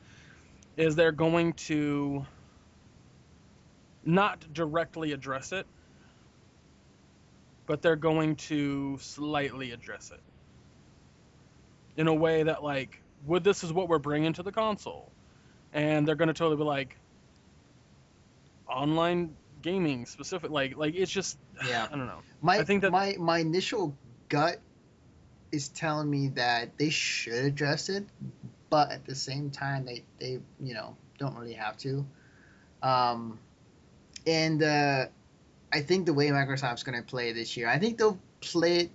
is they're going to not directly address it, but they're going to slightly address it in a way that this is what we're bringing to the console, and they're going to totally be like online gaming specific, like it's just Yeah. I don't know. I think that my initial gut is telling me that they should address it, but at the same time they don't really have to. And I think the way Microsoft's going to play this year, I think they'll play it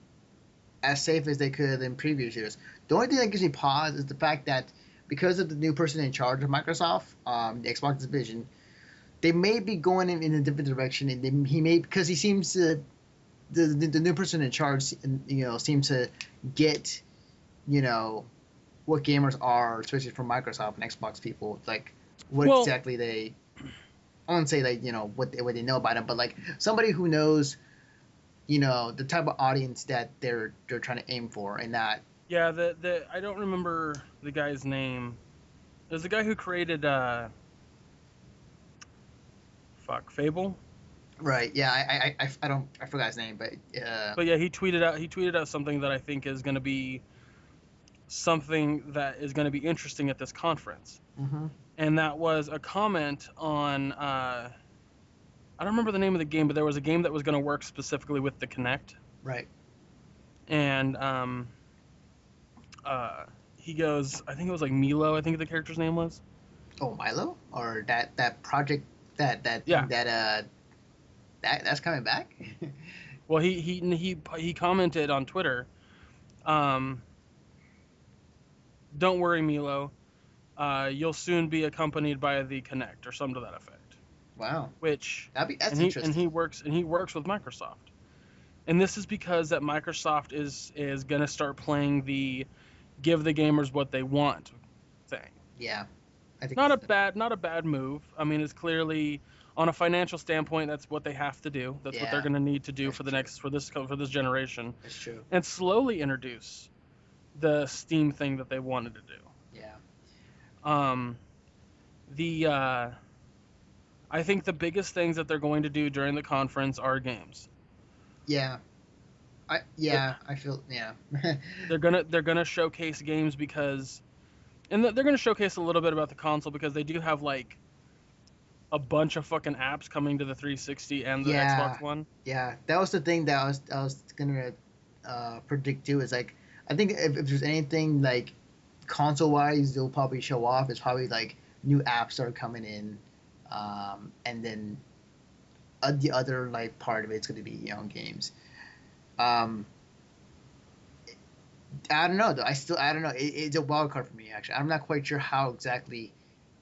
as safe as they could in previous years. The only thing that gives me pause is the fact that because of the new person in charge of Microsoft, the Xbox division, they may be going in a different direction, and he may, because he seems to the new person in charge, seems to get what gamers are, especially from Microsoft and Xbox people, like what exactly they. I won't say what they know about it, but like somebody who knows, the type of audience that they're trying to aim for, and that. Yeah, the I don't remember the guy's name. There's the guy who created Fable. Right. Yeah. I forgot his name, but. But yeah, he tweeted out something that I think is going to be something that is going to be interesting at this conference. Mm-hmm. And that was a comment on I don't remember the name of the game, but there was a game that was going to work specifically with the Kinect. Right. And he goes, I think it was like Milo, I think the character's name was. Oh, Milo? Or that project that yeah. That's coming back? Well, he commented on Twitter, don't worry, Milo, you'll soon be accompanied by the Kinect, or something to that effect. Wow. Which that's interesting. And he works with Microsoft. And this is because that Microsoft is going to start playing the give the gamers what they want thing. Yeah. I think not a bad move. I mean, it's clearly on a financial standpoint that's what they have to do. That's what they're going to need to do for this generation. That's true. And slowly introduce the Steam thing that they wanted to do. Yeah. I think the biggest things that they're going to do during the conference are games. Yeah. I feel they're gonna showcase games because, and they're gonna showcase a little bit about the console because they do have like a bunch of fucking apps coming to the 360 and the Xbox One. Yeah, that was the thing that I was gonna predict too. Is like I think if there's anything like console wise they'll probably show off, it's probably like new apps are coming in, and then the other like part of it's gonna be games. I don't know though. I don't know. It's a wild card for me actually. I'm not quite sure how exactly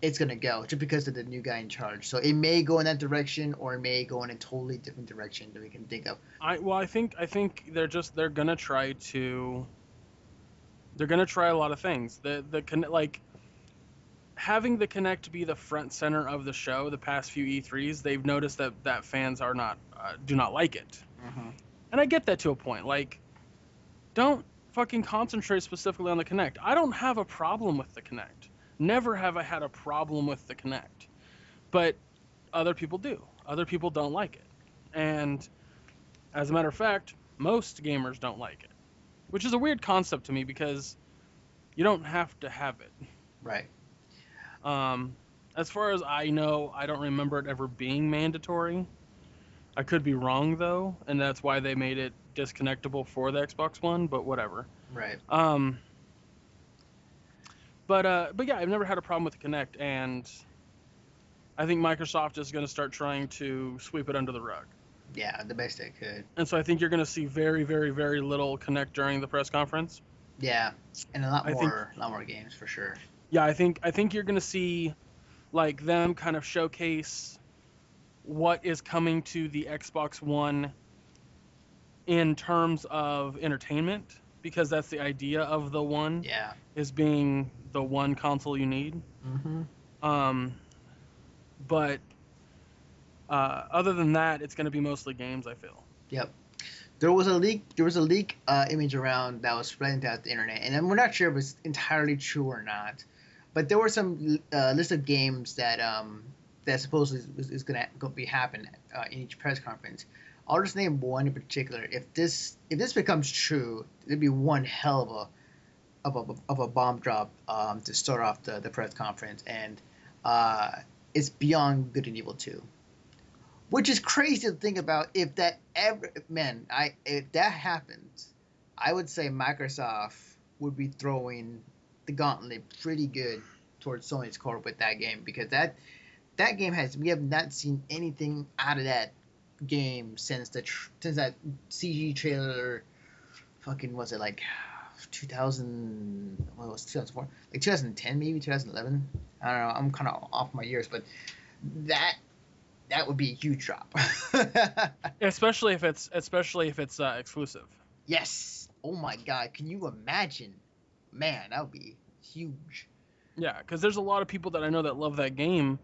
it's gonna go, just because of the new guy in charge. So it may go in that direction, or it may go in a totally different direction that we can think of. I think they're gonna try a lot of things. Like having the Kinect be the front center of the show. The past few E3s, they've noticed that fans are not do not like it. Mm-hmm. And I get that to a point. Like, don't fucking concentrate specifically on the Kinect. I don't have a problem with the Kinect. Never have I had a problem with the Kinect. But other people do. Other people don't like it. And As a matter of fact, most gamers don't like it, which is a weird concept to me because you don't have to have it. Right. Um, as far as I know, I don't remember it ever being mandatory. I could be wrong though, and that's why they made it disconnectable for the Xbox One. But whatever. Right. Um, but yeah, I've never had a problem with the Kinect, and I think Microsoft is going to start trying to sweep it under the rug. Yeah, the best they could. And so I think you're going to see very, very, very little Kinect during the press conference. Yeah, and a lot I think- more games for sure. Yeah, I think you're going to see like them kind of showcase what is coming to the Xbox One in terms of entertainment, because that's the idea of the One, Yeah. is being the one console you need. Mm-hmm. But other than that, it's going to be mostly games, I feel. Yep. There was a leak image around that was spreading throughout the internet, and we're not sure if it's entirely true or not. But there were some list of games that that supposedly is going to be happen in each press conference. I'll just name one in particular. If this becomes true, it'd be one hell of a bomb drop to start off the press conference, and it's Beyond Good and Evil 2. Which is crazy to think about. If that happens, I would say Microsoft would be throwing the gauntlet pretty good towards Sony's court with that game, because that game we have not seen anything out of that game since that CG trailer. Fucking was it like 2000? What was 2004? Like 2010 maybe 2011. I don't know. I'm kind of off my years, but that would be a huge drop. Especially if it's exclusive. Yes. Oh my God. Can you imagine? Man, that would be huge. Yeah, because there's a lot of people that I know that love that game.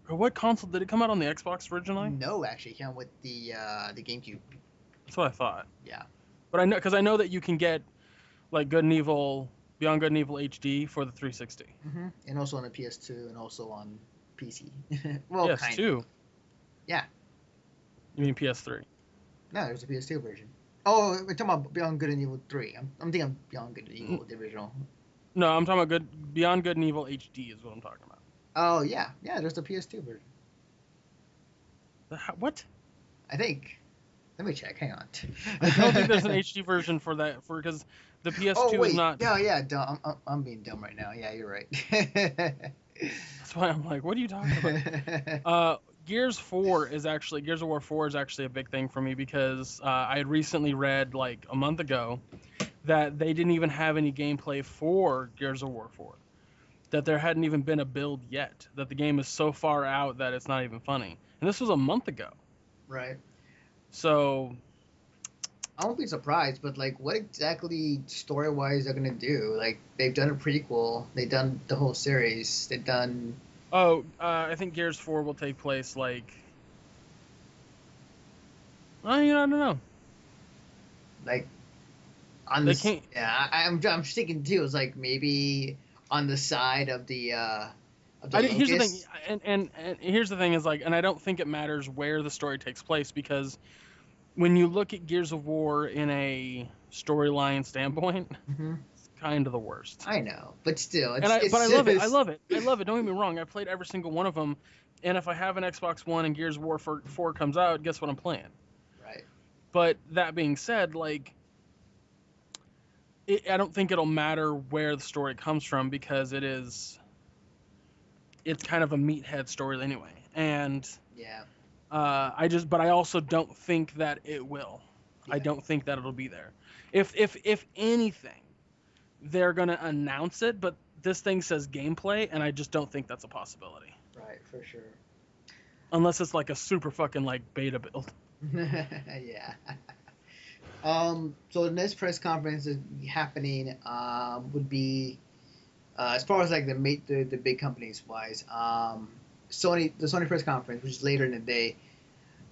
What console did it come out on? The Xbox originally? No, actually, it came with the GameCube. That's what I thought. Yeah. But I know that you can get like Good and Evil, Beyond Good and Evil HD for the 360. Mm-hmm. And also on the PS2 and also on PC. Well, PS2. Yeah. You mean PS3? No, there's a PS2 version. Oh, we're talking about Beyond Good and Evil 3. I'm thinking of Beyond Good and Evil, the original. No, I'm talking about Beyond Good and Evil HD is what I'm talking about. Oh, yeah. Yeah, there's the PS2 version. What? I think. Let me check. Hang on. I don't think there's an HD version for that, because the PS2 is not. Yeah. I'm being dumb right now. Yeah, you're right. That's why I'm like, what are you talking about? Gears of War 4 is actually a big thing for me, because I had recently read like a month ago that they didn't even have any gameplay for Gears of War 4. That there hadn't even been a build yet. That the game is so far out that it's not even funny. And this was a month ago. Right. So I won't be surprised, but like, what exactly story-wise they're gonna do? Like, they've done a prequel, they've done the whole series, they've done. I think Gears 4 will take place like. I don't know. Like, on They the. can't. Yeah, I'm thinking too. It's like maybe on the side of the. Here's the thing, and here's the thing is like, and I don't think it matters where the story takes place, because when you look at Gears of War in a storyline standpoint, Mm-hmm. it's kind of the worst. I know, but still, But I love it. I love it. Don't get me wrong. I played every single one of them, and if I have an Xbox One and Gears of War 4 comes out, guess what I'm playing? Right. But that being said, like, I don't think it'll matter where the story comes from, because it's kind of a meathead story anyway, and Yeah. but I also don't think that it will. Yeah. I don't think that it'll be there. If anything, they're gonna announce it, but this thing says gameplay, and I just don't think that's a possibility. Right, for sure. Unless it's like a super fucking like beta build. Yeah. So the next press conference is happening would be as far as like the big companies wise, the Sony press conference, which is later in the day.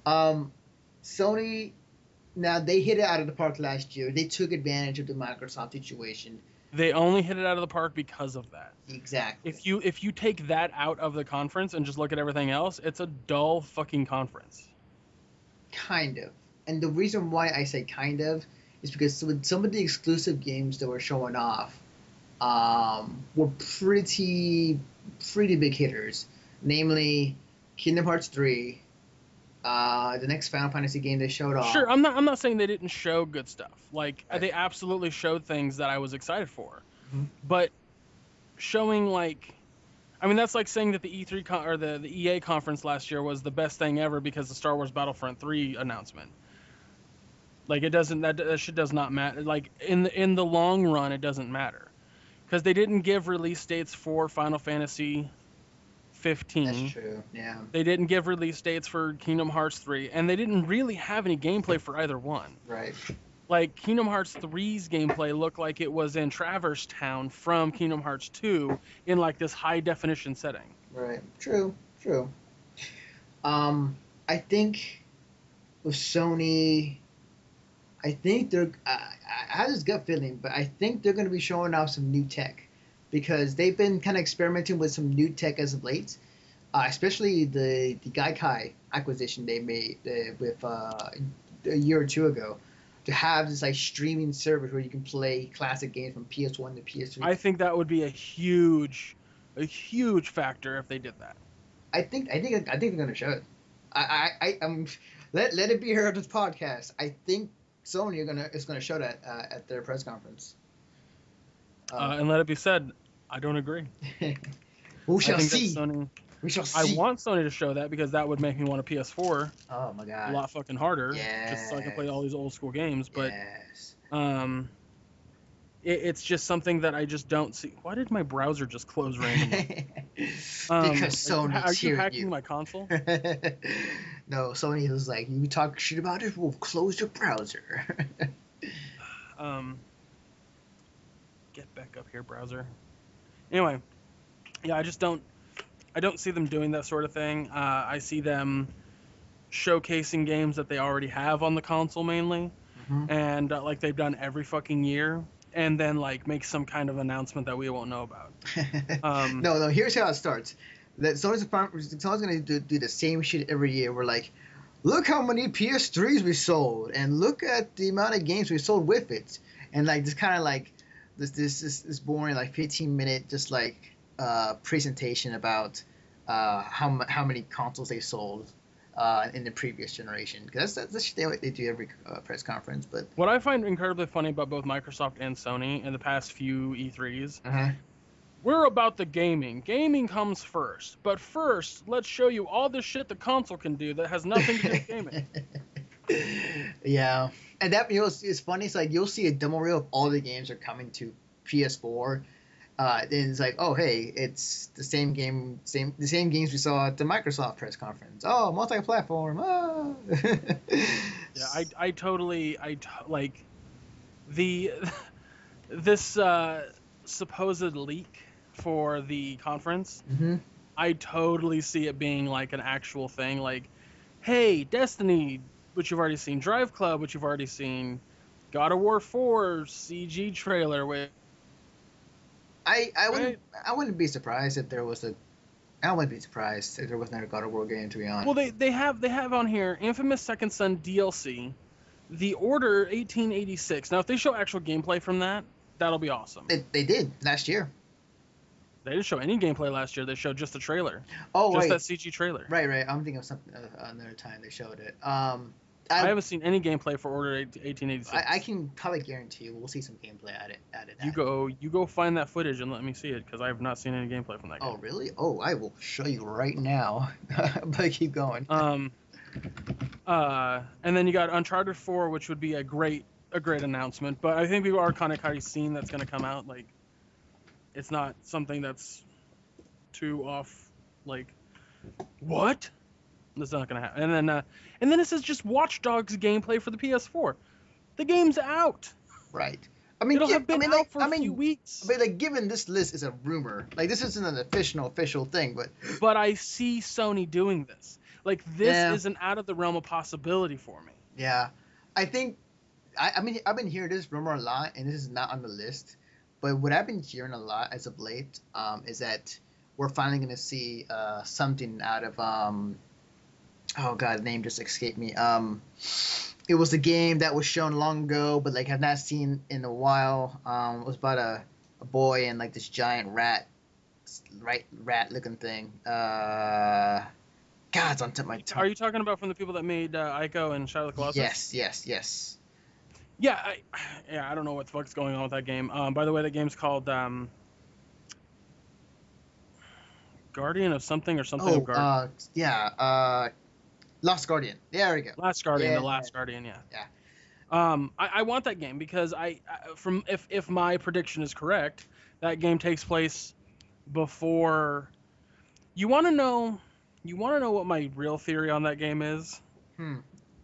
Sony, now they hit it out of the park last year. They took advantage of the Microsoft situation. They only hit it out of the park because of that. Exactly. If you take that out of the conference and just look at everything else, it's a dull fucking conference. Kind of. And the reason why I say kind of is because with some of the exclusive games that were showing off were pretty big hitters. Namely, Kingdom Hearts 3, the next Final Fantasy game they showed off. Sure, I'm not saying they didn't show good stuff. Like Right. they absolutely showed things that I was excited for. Mhm. But showing that's like saying that the E3 or the EA conference last year was the best thing ever because the Star Wars Battlefront 3 announcement. Like it doesn't that shit does not matter. Like in the long run, it doesn't matter because they didn't give release dates for Final Fantasy 15. That's true. Yeah. They didn't give release dates for Kingdom Hearts 3, and they didn't really have any gameplay for either one. Right. Like Kingdom Hearts 3's gameplay looked like it was in Traverse Town from Kingdom Hearts 2 in like this high definition setting. Right. True. True. I think with Sony, I think I have this gut feeling, but I think they're going to be showing off some new tech because they've been kind of experimenting with some new tech as of late, especially the Gaikai acquisition they made with a year or two ago to have this like streaming service where you can play classic games from PS1 to PS3. I think that would be a huge factor if they did that. I think they're going to show it. Let it be heard on this podcast. I think Sony is gonna show that at their press conference. And let it be said, I don't agree. We shall I think see. that Sony, We shall I see. want Sony to show that because that would make me want a PS4 Oh my a god. lot fucking harder, just so I can play all these old school games. But Yes. it's just something that I just don't see. Why did my browser just close randomly? Because Sony Are you cheered hacking you. my console? No, Sony was like, you talk shit about it, we'll close your browser. Get back up here, browser. Anyway, yeah, I don't see them doing that sort of thing. I see them showcasing games that they already have on the console mainly, and like they've done every fucking year, and then like make some kind of announcement that we won't know about. No, here's how it starts. That Sony's going to do the same shit every year. We're like, look how many PS3s we sold, and look at the amount of games we sold with it, and like this kind of like this boring like 15-minute just like presentation about how many consoles they sold in the previous generation. Because that's what they do every press conference. But what I find incredibly funny about both Microsoft and Sony in the past few E3s. We're about the gaming. Gaming comes first. But first, let's show you all the shit the console can do that has nothing to do with gaming. Yeah. And that, it's funny. It's like you'll see a demo reel of all the games are coming to PS4. Then it's like, oh, hey, it's the same games we saw at the Microsoft press conference. Oh, multi-platform. Oh. Yeah, I totally like this supposed leak for the conference. I totally see it being like an actual thing. Like, hey, Destiny, which you've already seen, Drive Club, which you've already seen, God of War 4 CG trailer. I wouldn't be surprised if there was I wouldn't be surprised if there was another God of War game, to be honest. Well, they have on here Infamous Second Son DLC, The Order 1886. Now, if they show actual gameplay from that, that'll be awesome. They did last year. They didn't show any gameplay last year. They showed just the trailer. Oh, just right. that CG trailer. Right. I'm thinking of something another time they showed it. I haven't seen any gameplay for Order 1886. I can probably guarantee you we'll see some gameplay at it. You go find that footage and let me see it because I have not seen any gameplay from that game. Oh, really? Oh, I will show you right now. But keep going. And then you got Uncharted 4, which would be a great announcement. But I think people are kind of seen that's going to come out. Like, it's not something that's too off. Like, what? That's not going to happen. And then it says just Watch Dogs gameplay for the PS4. The game's out. Right. I mean, it'll have been out for a few weeks. But like, given this list is a rumor, like this isn't an official thing, but I see Sony doing this. Like this isn't out of the realm of possibility for me. Yeah, I think I've been hearing this rumor a lot, and this is not on the list. But what I've been hearing a lot as of late is that we're finally going to see something out of oh god, the name just escaped me. It was a game that was shown long ago, but like have not seen in a while. It was about a boy and like this giant rat looking thing. God, it's on tip of my Are tongue. you talking about from the people that made Ico and Shadow of the Colossus? Yes. Yeah, I don't know what the fuck's going on with that game. By the way, that game's called Guardian of something or something of Oh, Guard. yeah. Lost Guardian. There we go. Last Guardian, Yeah, the Last Guardian, yeah. yeah. I want that game because from if my prediction is correct, that game takes place before. You want to know, what my real theory on that game is Hmm.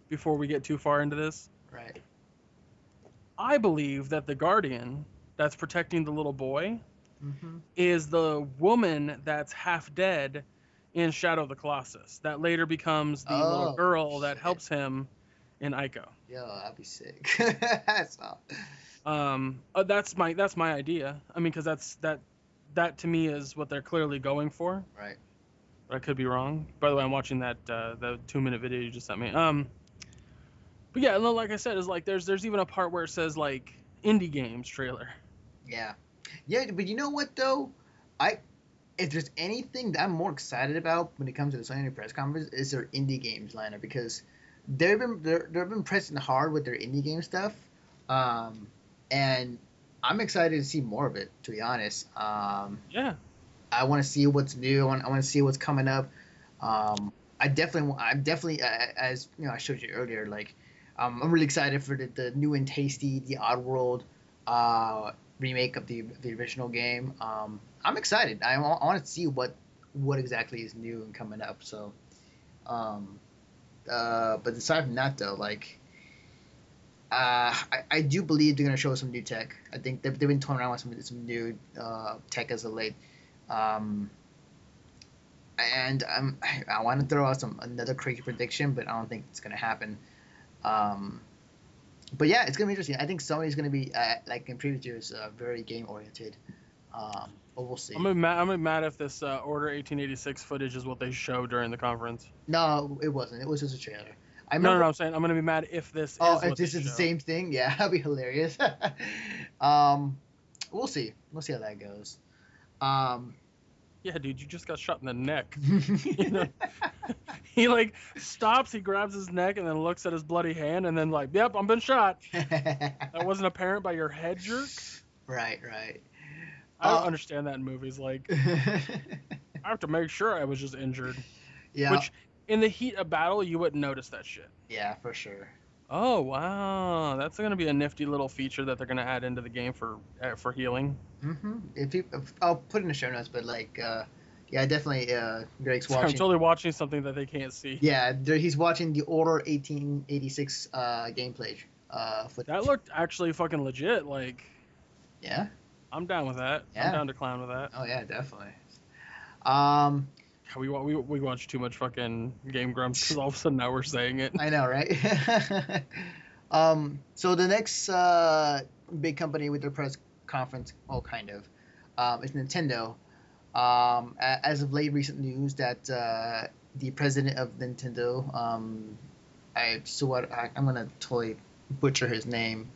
before we get too far into this. Right. I believe that the Guardian that's protecting the little boy Mm-hmm. is the woman that's half dead in Shadow of the Colossus that later becomes the little Oh, girl that shit. helps him in Ico. Yo, that'd be sick. That's all. That's my idea. I mean, because that to me is what they're clearly going for. Right. But I could be wrong. By the way, I'm watching that the 2-minute video you just sent me. But yeah, like I said, is like there's even a part where it says like indie games trailer. Yeah. Yeah, but you know what though? If there's anything that I'm more excited about when it comes to the Sony press conference is their indie games lineup because they've been pressing hard with their indie game stuff, and I'm excited to see more of it. To be honest, Yeah. I want to see what's new. I want to see what's coming up. I'm definitely, as you know, I showed you earlier. Like, I'm really excited for the new and tasty, the Oddworld remake of the original game. I'm excited. I want to see what exactly is new and coming up. So, but aside from that, though, like, I do believe they're gonna show some new tech. I think they've been toying around with some new tech as of late. Um, and I want to throw out another crazy prediction, but I don't think it's gonna happen. Um, but yeah, it's gonna be interesting. I think Sony's gonna be like in previous years, very game oriented. But we'll see. I'm gonna be mad if this Order 1886 footage is what they show during the conference. No, it wasn't. It was just a trailer. I No, remember. I'm saying I'm gonna be mad if this Oh, is if what this they is the show. same thing, yeah, that'd be hilarious. We'll see. We'll see how that goes. Yeah, dude, you just got shot in the neck. You know? He like stops, he grabs his neck, and then looks at his bloody hand, and then like, yep, I'm been shot. That wasn't apparent by your head jerk. Right. I don't understand that in movies. Like, I have to make sure I was just injured. Yeah. Which, in the heat of battle, you wouldn't notice that shit. Yeah, for sure. Oh wow, that's gonna be a nifty little feature that they're gonna add into the game for healing. Mm-hmm. If I'll put it in the show notes, but like, yeah, definitely. Greg's I'm watching. totally watching something that they can't see. Yeah, he's watching the Order 1886 gameplay. Footage. That looked actually fucking legit. Like, Yeah. I'm down with that. Yeah. I'm down to clown with that. Oh yeah, definitely. We watch too much fucking Game Grumps because all of a sudden now we're saying it. I know, right? So the next big company with their press conference, kind of, is Nintendo. As of late, recent news that the president of Nintendo, I'm gonna totally butcher his name,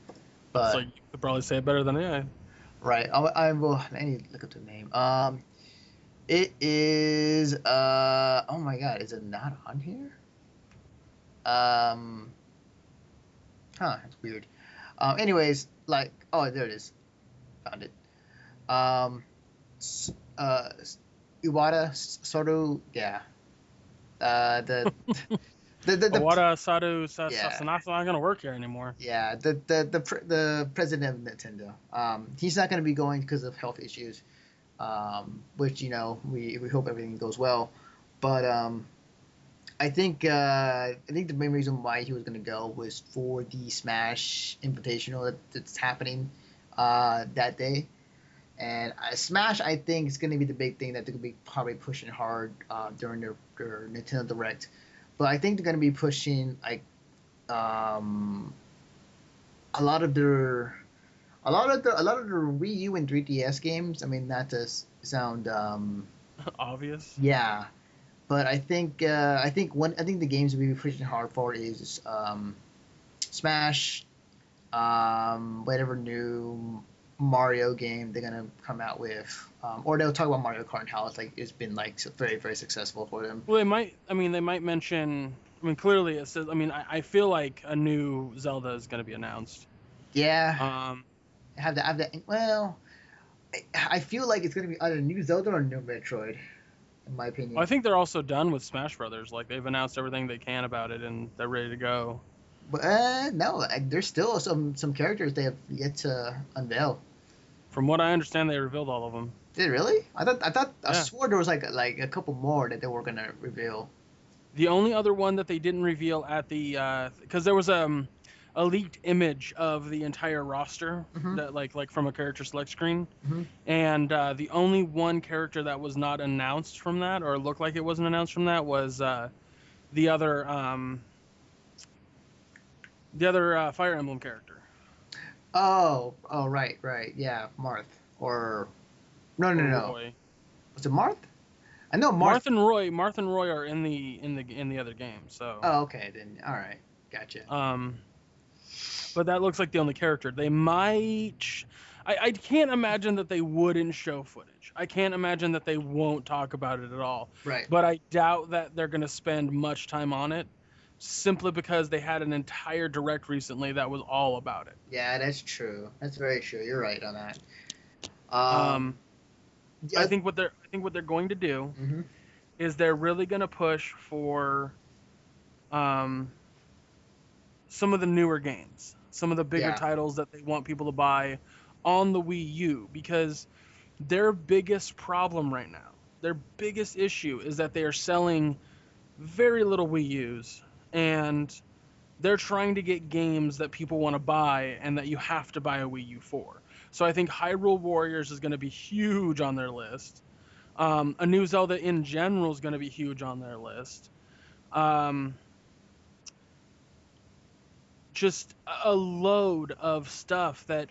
but So you could probably say it better than I. right, I need to look up the name. It is oh my god, is it not on here? It's weird. Anyways, like, oh, there it is. Found it. Iwata Soto, yeah. The Owada Sadu Yeah. Sasana's not gonna work here anymore. yeah, the president of Nintendo. He's not going to be going because of health issues. Which, you know, we hope everything goes well, but I think the main reason why he was going to go was for the Smash Invitational that's happening that day, and Smash, I think, is going to be the big thing that they're going to be probably pushing hard during their Nintendo Direct, but I think they're going to be pushing like a lot of their Wii U and 3DS games. I mean, not to sound Obvious. yeah, But I think the games we'll be pushing hard for is Smash, whatever new Mario game they're gonna come out with, or they'll talk about Mario Kart and how it's been like very very successful for them. Well, they might. I mean, they might mention. I mean, clearly it says. I mean, I feel like a new Zelda is going to be announced. Yeah, Um, have that. Well, I feel like it's gonna be either a new Zelda or a new Metroid, in my opinion. well, I think they're also done with Smash Brothers. Like they've announced everything they can about it, and they're ready to go. But no, there's still some characters they have yet to unveil. From what I understand, they revealed all of them. Did it really? I Yeah. swore there was like a couple more that they were gonna reveal. The only other one that they didn't reveal at the because there was a leaked image of the entire roster that like from a character select screen, and the only one character that was not announced from that or looked like it wasn't announced from that was the other Fire Emblem character. Oh, right, yeah, Marth or no. Roy. Was it Marth? I know Marth. Marth and Roy are in the other game. So. Oh, okay, then all right, gotcha. But that looks like the only character. They might. I can't imagine that they wouldn't show footage. I can't imagine that they won't talk about it at all. Right. But I doubt that they're going to spend much time on it, simply because they had an entire direct recently that was all about it. Yeah, that's true. That's very true. You're right on that. I think what they're going to do is they're really going to push for some of the newer games, some of the bigger titles that they want people to buy on the Wii U, because their biggest problem right now, their biggest issue is that they are selling very little Wii U's, and they're trying to get games that people want to buy and that you have to buy a Wii U for. So I think Hyrule Warriors is going to be huge on their list. A new Zelda in general is going to be huge on their list. Just a load of stuff that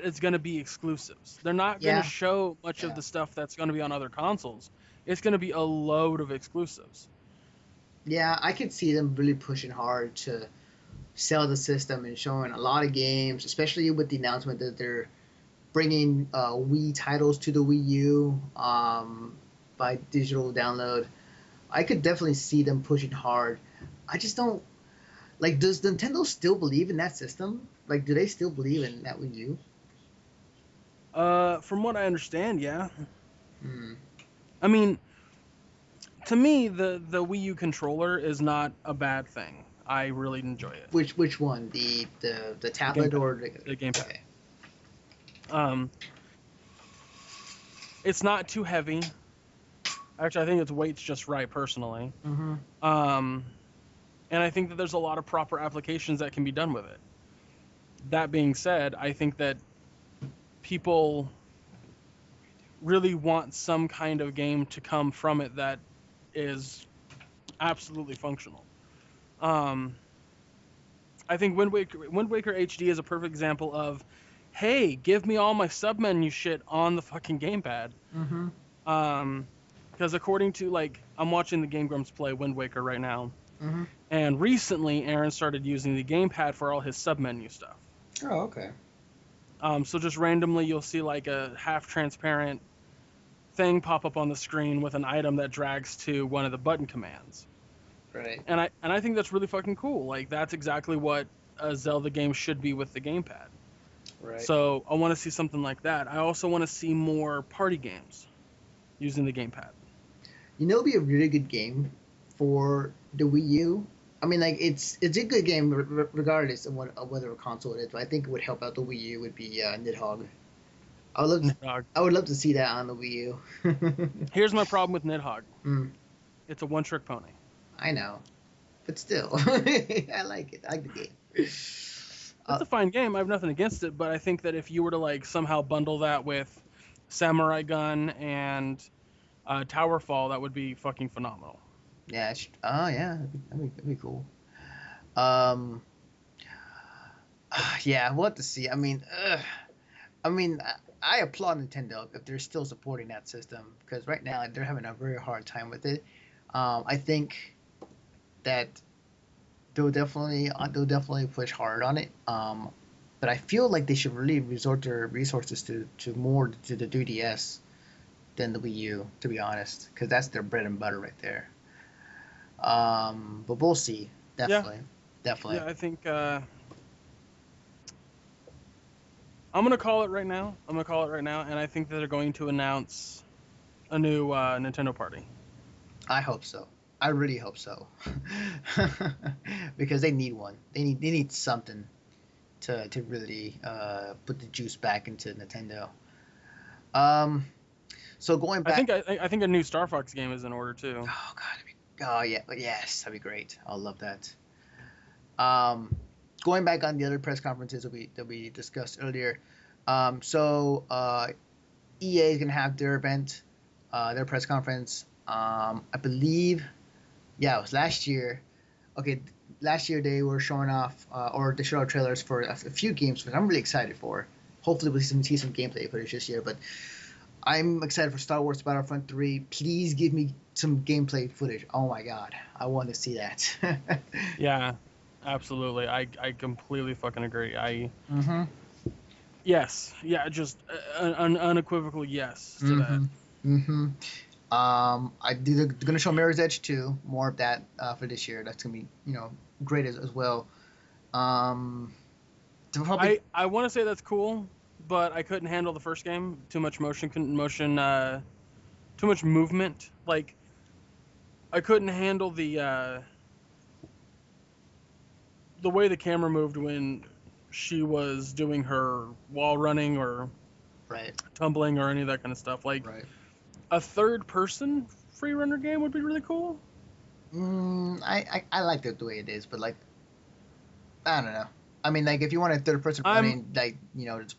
is going to be exclusives. They're not going to show much of the stuff that's going to be on other consoles. It's going to be a load of exclusives. Yeah, I could see them really pushing hard to sell the system and showing a lot of games, especially with the announcement that they're bringing Wii titles to the Wii U by digital download. I could definitely see them pushing hard. I just don't like. Does Nintendo still believe in that system? Like, do they still believe in that Wii U? From what I understand, yeah. I mean, to me, the Wii U controller is not a bad thing. I really enjoy it. Which one? The tablet or the gamepad? Okay. It's not too heavy. Actually, I think its weight's just right, personally. And I think that there's a lot of proper applications that can be done with it. That being said, I think that people really want some kind of game to come from it that is absolutely functional. I think Wind Waker HD is a perfect example of, hey, give me all my submenu shit on the fucking gamepad. Because according to, like, I'm watching the Game Grumps play Wind Waker right now, and recently Aaron started using the gamepad for all his submenu stuff. Oh, okay. So just randomly you'll see like a half-transparent thing pop up on the screen with an item that drags to one of the button commands. Right. And I think that's really fucking cool. Like, that's exactly what a Zelda game should be with the gamepad. Right. So I want to see something like that. I also want to see more party games using the gamepad. You know, it'd be a really good game for the Wii U. I mean, like, it's a good game regardless of whether a console it is. But I think it would help out the Wii U would be Nidhogg. I would love to see that on the Wii U. Here's my problem with Nidhogg. It's a one-trick pony. I know, but still, I like it. I like the game. It's a fine game. I have nothing against it, but I think that if you were to like somehow bundle that with Samurai Gun and Towerfall, that would be fucking phenomenal. Yeah. That'd be cool. Yeah, we'll have to see. I mean, I applaud Nintendo if they're still supporting that system, because right now they're having a very hard time with it. I think that they'll definitely push hard on it. But I feel like they should really resort their resources to more to the 3DS than the Wii U, to be honest, because that's their bread and butter right there. But we'll see. Yeah, Definitely, definitely. yeah. I think I'm gonna call it right now. And I think that they're going to announce a new Nintendo Party. I hope so. I really hope so, because they need one. They need something to really put the juice back into Nintendo. Um, so going I back. think I think a new Star Fox game is in order too. Oh God, oh yeah, yes, that'd be great. I'll love that. Um, Going back on the other press conferences that we discussed earlier. EA is gonna have their event, their press conference. I believe, yeah, it was last year. Okay, last year they were showing off, or they showed trailers for a few games, which I'm really excited for. Hopefully, we'll see some gameplay footage this year. But I'm excited for Star Wars Battlefront 3. Please give me some gameplay footage. Oh my god, I want to see that. Yeah, absolutely. I completely fucking agree. Mm-hmm. Yes, yeah, just an unequivocal yes to that. Mm-hmm. Mm-hmm. They're gonna show Mirror's Edge 2, more of that for this year. That's gonna be great as well. Um, they'll probably I want to say that's cool, but I couldn't handle the first game. Too much too much movement. Like I couldn't handle the way the camera moved when she was doing her wall running or right, tumbling or any of that kind of stuff. Like right. a third person free runner game would be really cool. I like it the way it is, but like I don't know. I mean, like if you want a third person I'm running, like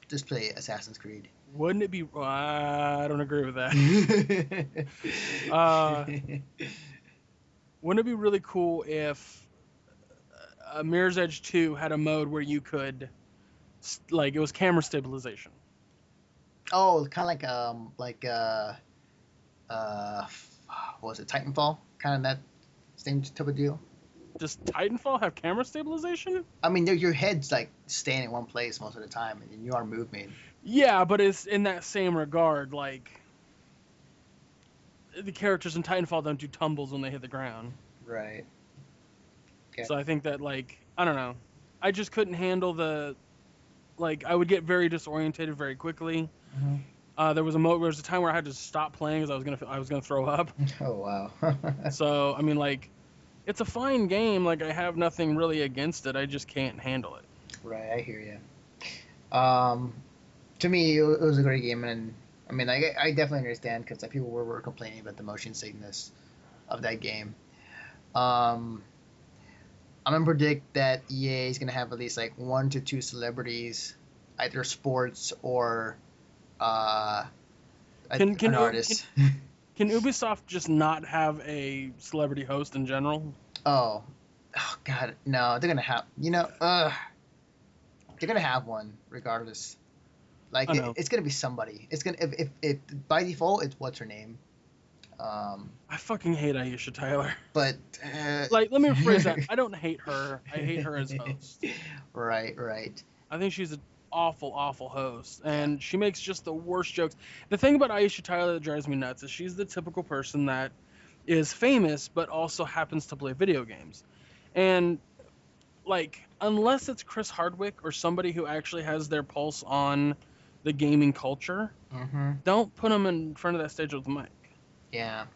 just play Assassin's Creed. Wouldn't it be? I don't agree with that. uh, wouldn't it be really cool if Mirror's Edge 2 had a mode where you could, like, it was camera stabilization? Oh, kind of uh, what was it, Titanfall? Kind of that same type of deal. Does Titanfall have camera stabilization? I mean, your head's like staying in one place most of the time, and you are moving. Yeah, but it's in that same regard. Like, the characters in Titanfall don't do tumbles when they hit the ground. Right. Okay. So I think that, like, I don't know. I just couldn't handle like, I would get very disorientated very quickly. There was a time where I had to stop playing because I was gonna throw up. Oh wow. So I mean, like, it's a fine game. Like, I have nothing really against it. I just can't handle it. Right, I hear you. To me, it was a great game, and I mean, I definitely understand because people were complaining about the motion sickness of that game. Um, I'm gonna predict that EA is gonna have at least like 1 to 2 celebrities, either sports or uh, an artist. Can Ubisoft just not have a celebrity host in general? Oh, God, no! They're gonna have they're gonna have one regardless. Like it's gonna be somebody. It's gonna if by default it's what's her name. I fucking hate Aisha Tyler. But like, let me rephrase that. I don't hate her. I hate her as host. Right. I think she's an awful, awful host, and she makes just the worst jokes. The thing about Aisha Tyler that drives me nuts is she's the typical person that is famous but also happens to play video games, and like, unless it's Chris Hardwick or somebody who actually has their pulse on the gaming culture, don't put them in front of that stage with the mic. Yeah,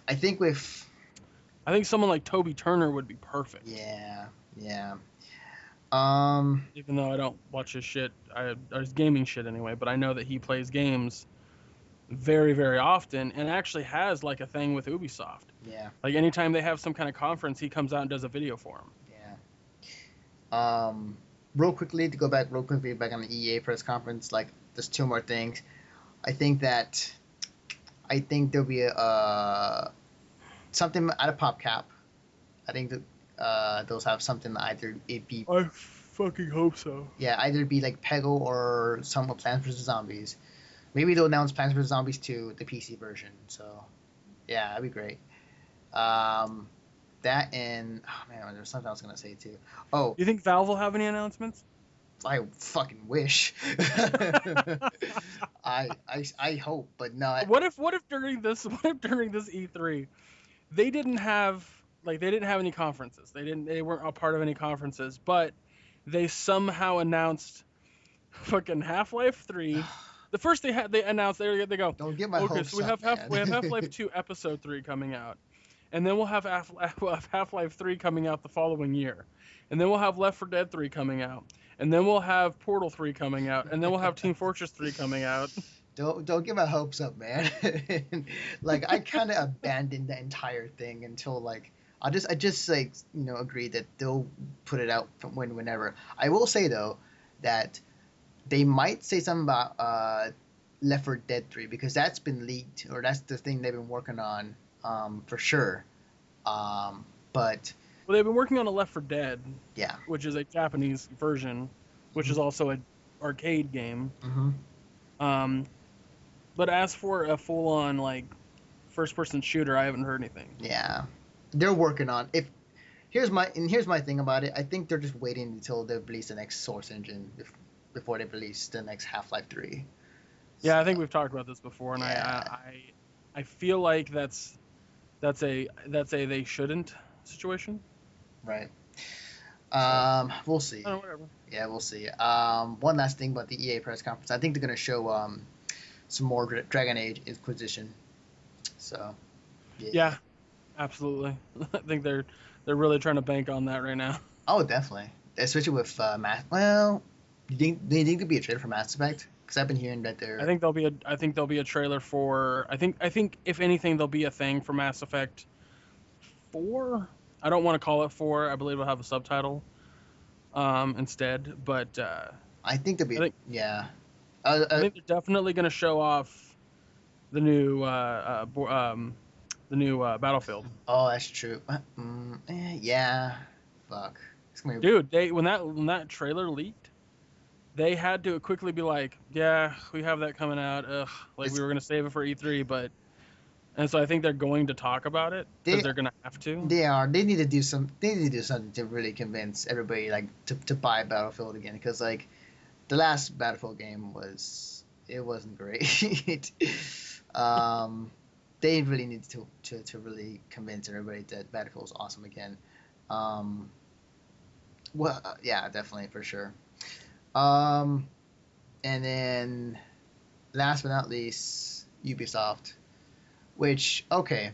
I think someone like Toby Turner would be perfect. Yeah. Even though I don't watch his shit, his gaming shit anyway, but I know that he plays games very, very often and actually has like a thing with Ubisoft. Yeah. Like, anytime they have some kind of conference, he comes out and does a video for them. Yeah. Real quickly back on the EA press conference, like just 2 more things. I think there'll be something out of PopCap. I think that those have something, either it be. I fucking hope so. Yeah, either be like Peggle or some Plants vs Zombies. Maybe they'll announce Plants vs Zombies 2, the PC version. So, yeah, that'd be great. That and oh man, there's something I was gonna say too. Oh, You think Valve will have any announcements? I fucking wish. I hope, but no. What if during this E3 they didn't have any conferences. They weren't a part of any conferences, but they somehow announced fucking Half-Life 3. The first they announced they go, Don't get my okay, hopes so we up, have man. Half-Life 2 Episode 3 coming out, and then we'll have Half-Life 3 coming out the following year, and then we'll have Left 4 Dead 3 coming out, and then we'll have Portal 3 coming out, and then we'll have Team Fortress 3 coming out. Don't get my hopes up, man. Like I kind of abandoned the entire thing until like I just like agreed that they'll put it out from whenever. I will say though that they might say something about Left 4 Dead 3 because that's been leaked or that's the thing they've been working on for sure. But Well, they've been working on a Left 4 Dead, yeah. which is a Japanese version, which is also an arcade game. Mm-hmm. But as for a full-on like first-person shooter, I haven't heard anything. Yeah, they're working on. Here's my thing about it. I think they're just waiting until they release the next Source engine before they release the next Half-Life 3. Yeah, I think we've talked about this before, and Yeah. I feel like that's a they shouldn't situation. Right. We'll see. Oh, whatever. Yeah, we'll see. One last thing about the EA press conference. I think they're gonna show some more Dragon Age Inquisition. So. Yeah, absolutely. I think they're really trying to bank on that right now. Oh, definitely. Especially with Mass. Well, do you think there'll be a trailer for Mass Effect? Because I've been hearing that they're. I think there'll be a trailer for. I think if anything, there'll be a thing for Mass Effect 4. I don't want to call it 4. I believe it'll have a subtitle instead. But I think there'll be. Yeah. I think they're definitely going to show off the new Battlefield. Oh, that's true. Yeah. Fuck. Dude, when that trailer leaked, they had to quickly be like, yeah, we have that coming out. Ugh, like we were gonna save it for E3, and so I think they're going to talk about it because they're gonna have to. They are. They need to do something to really convince everybody like to buy Battlefield again because like the last Battlefield game wasn't great. They really need to really convince everybody that Battlefield is awesome again. Well, yeah, definitely for sure. And then last but not least, Ubisoft, which okay,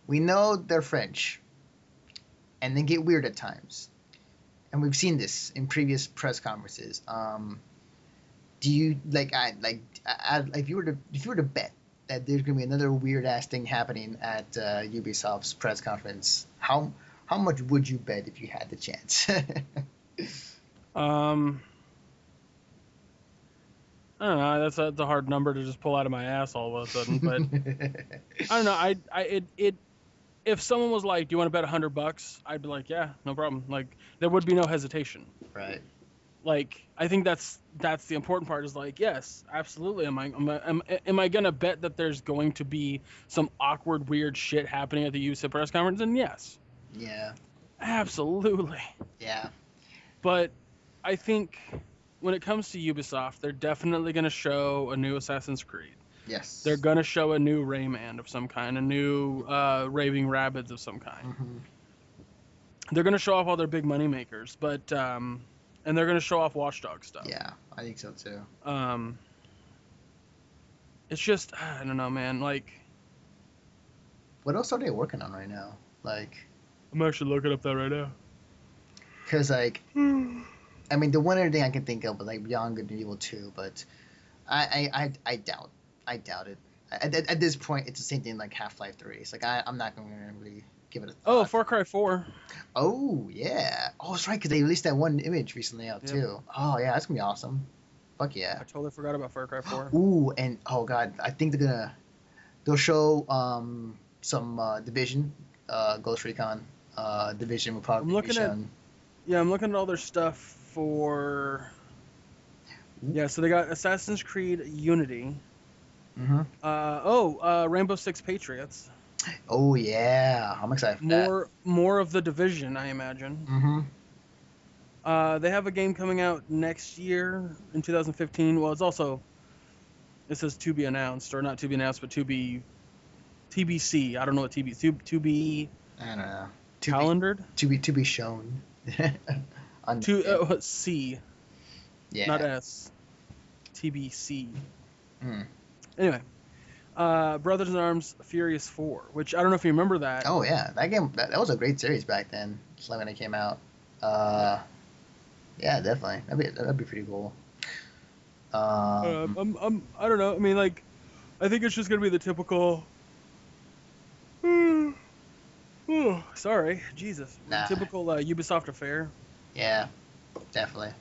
we know they're French, and they get weird at times, and we've seen this in previous press conferences. Do you if you were to bet that there's gonna be another weird ass thing happening at Ubisoft's press conference, how much would you bet if you had the chance? I don't know. That's a hard number to just pull out of my ass all of a sudden. But I don't know. If someone was like, "Do you want to bet $100?" I'd be like, "Yeah, no problem." Like there would be no hesitation. Right. Like I think that's the important part. Is like, yes, absolutely. Am I gonna bet that there's going to be some awkward, weird shit happening at the UCIP press conference? And yes. Yeah. Absolutely. Yeah. But I think when it comes to Ubisoft, they're definitely going to show a new Assassin's Creed. Yes. They're going to show a new Rayman of some kind, a new Raving Rabbids of some kind. Mm-hmm. They're going to show off all their big money makers, but and they're going to show off Watch Dogs stuff. Yeah, I think so too. It's just I don't know, man. Like, what else are they working on right now? Like, I'm actually looking up that right now. Because like. I mean, the one other thing I can think of is like Beyond Good and Evil 2, but I doubt it. At this point, it's the same thing like Half-Life 3. It's like I'm not going to really give it a thought. Oh, Far Cry 4. Oh yeah. Oh, that's right, because they released that one image recently out too. Oh yeah, that's gonna be awesome. Fuck yeah. I totally forgot about Far Cry 4. Ooh, and oh god, I think they'll show some Division, Ghost Recon, Division will probably be shown. I'm looking at all their stuff for. Yeah, so they got Assassin's Creed Unity. Mm-hmm. Rainbow Six Patriots. Oh yeah, I'm excited for that. More of the Division, I imagine. Mm-hmm. They have a game coming out next year in 2015. Well, it says to be announced, or not to be announced, but to be TBC. I don't know what to be I don't know. To be calendared. to be shown. On C, yeah. not S. TBC. Mm. Anyway, Brothers in Arms Furious 4, which I don't know if you remember that. Oh yeah, that game that was a great series back then. Like when it came out. Yeah, definitely. That'd be pretty cool. I don't know. I mean, like, I think it's just gonna be the typical. Sorry, Jesus. Nah. Typical Ubisoft affair. Yeah, definitely.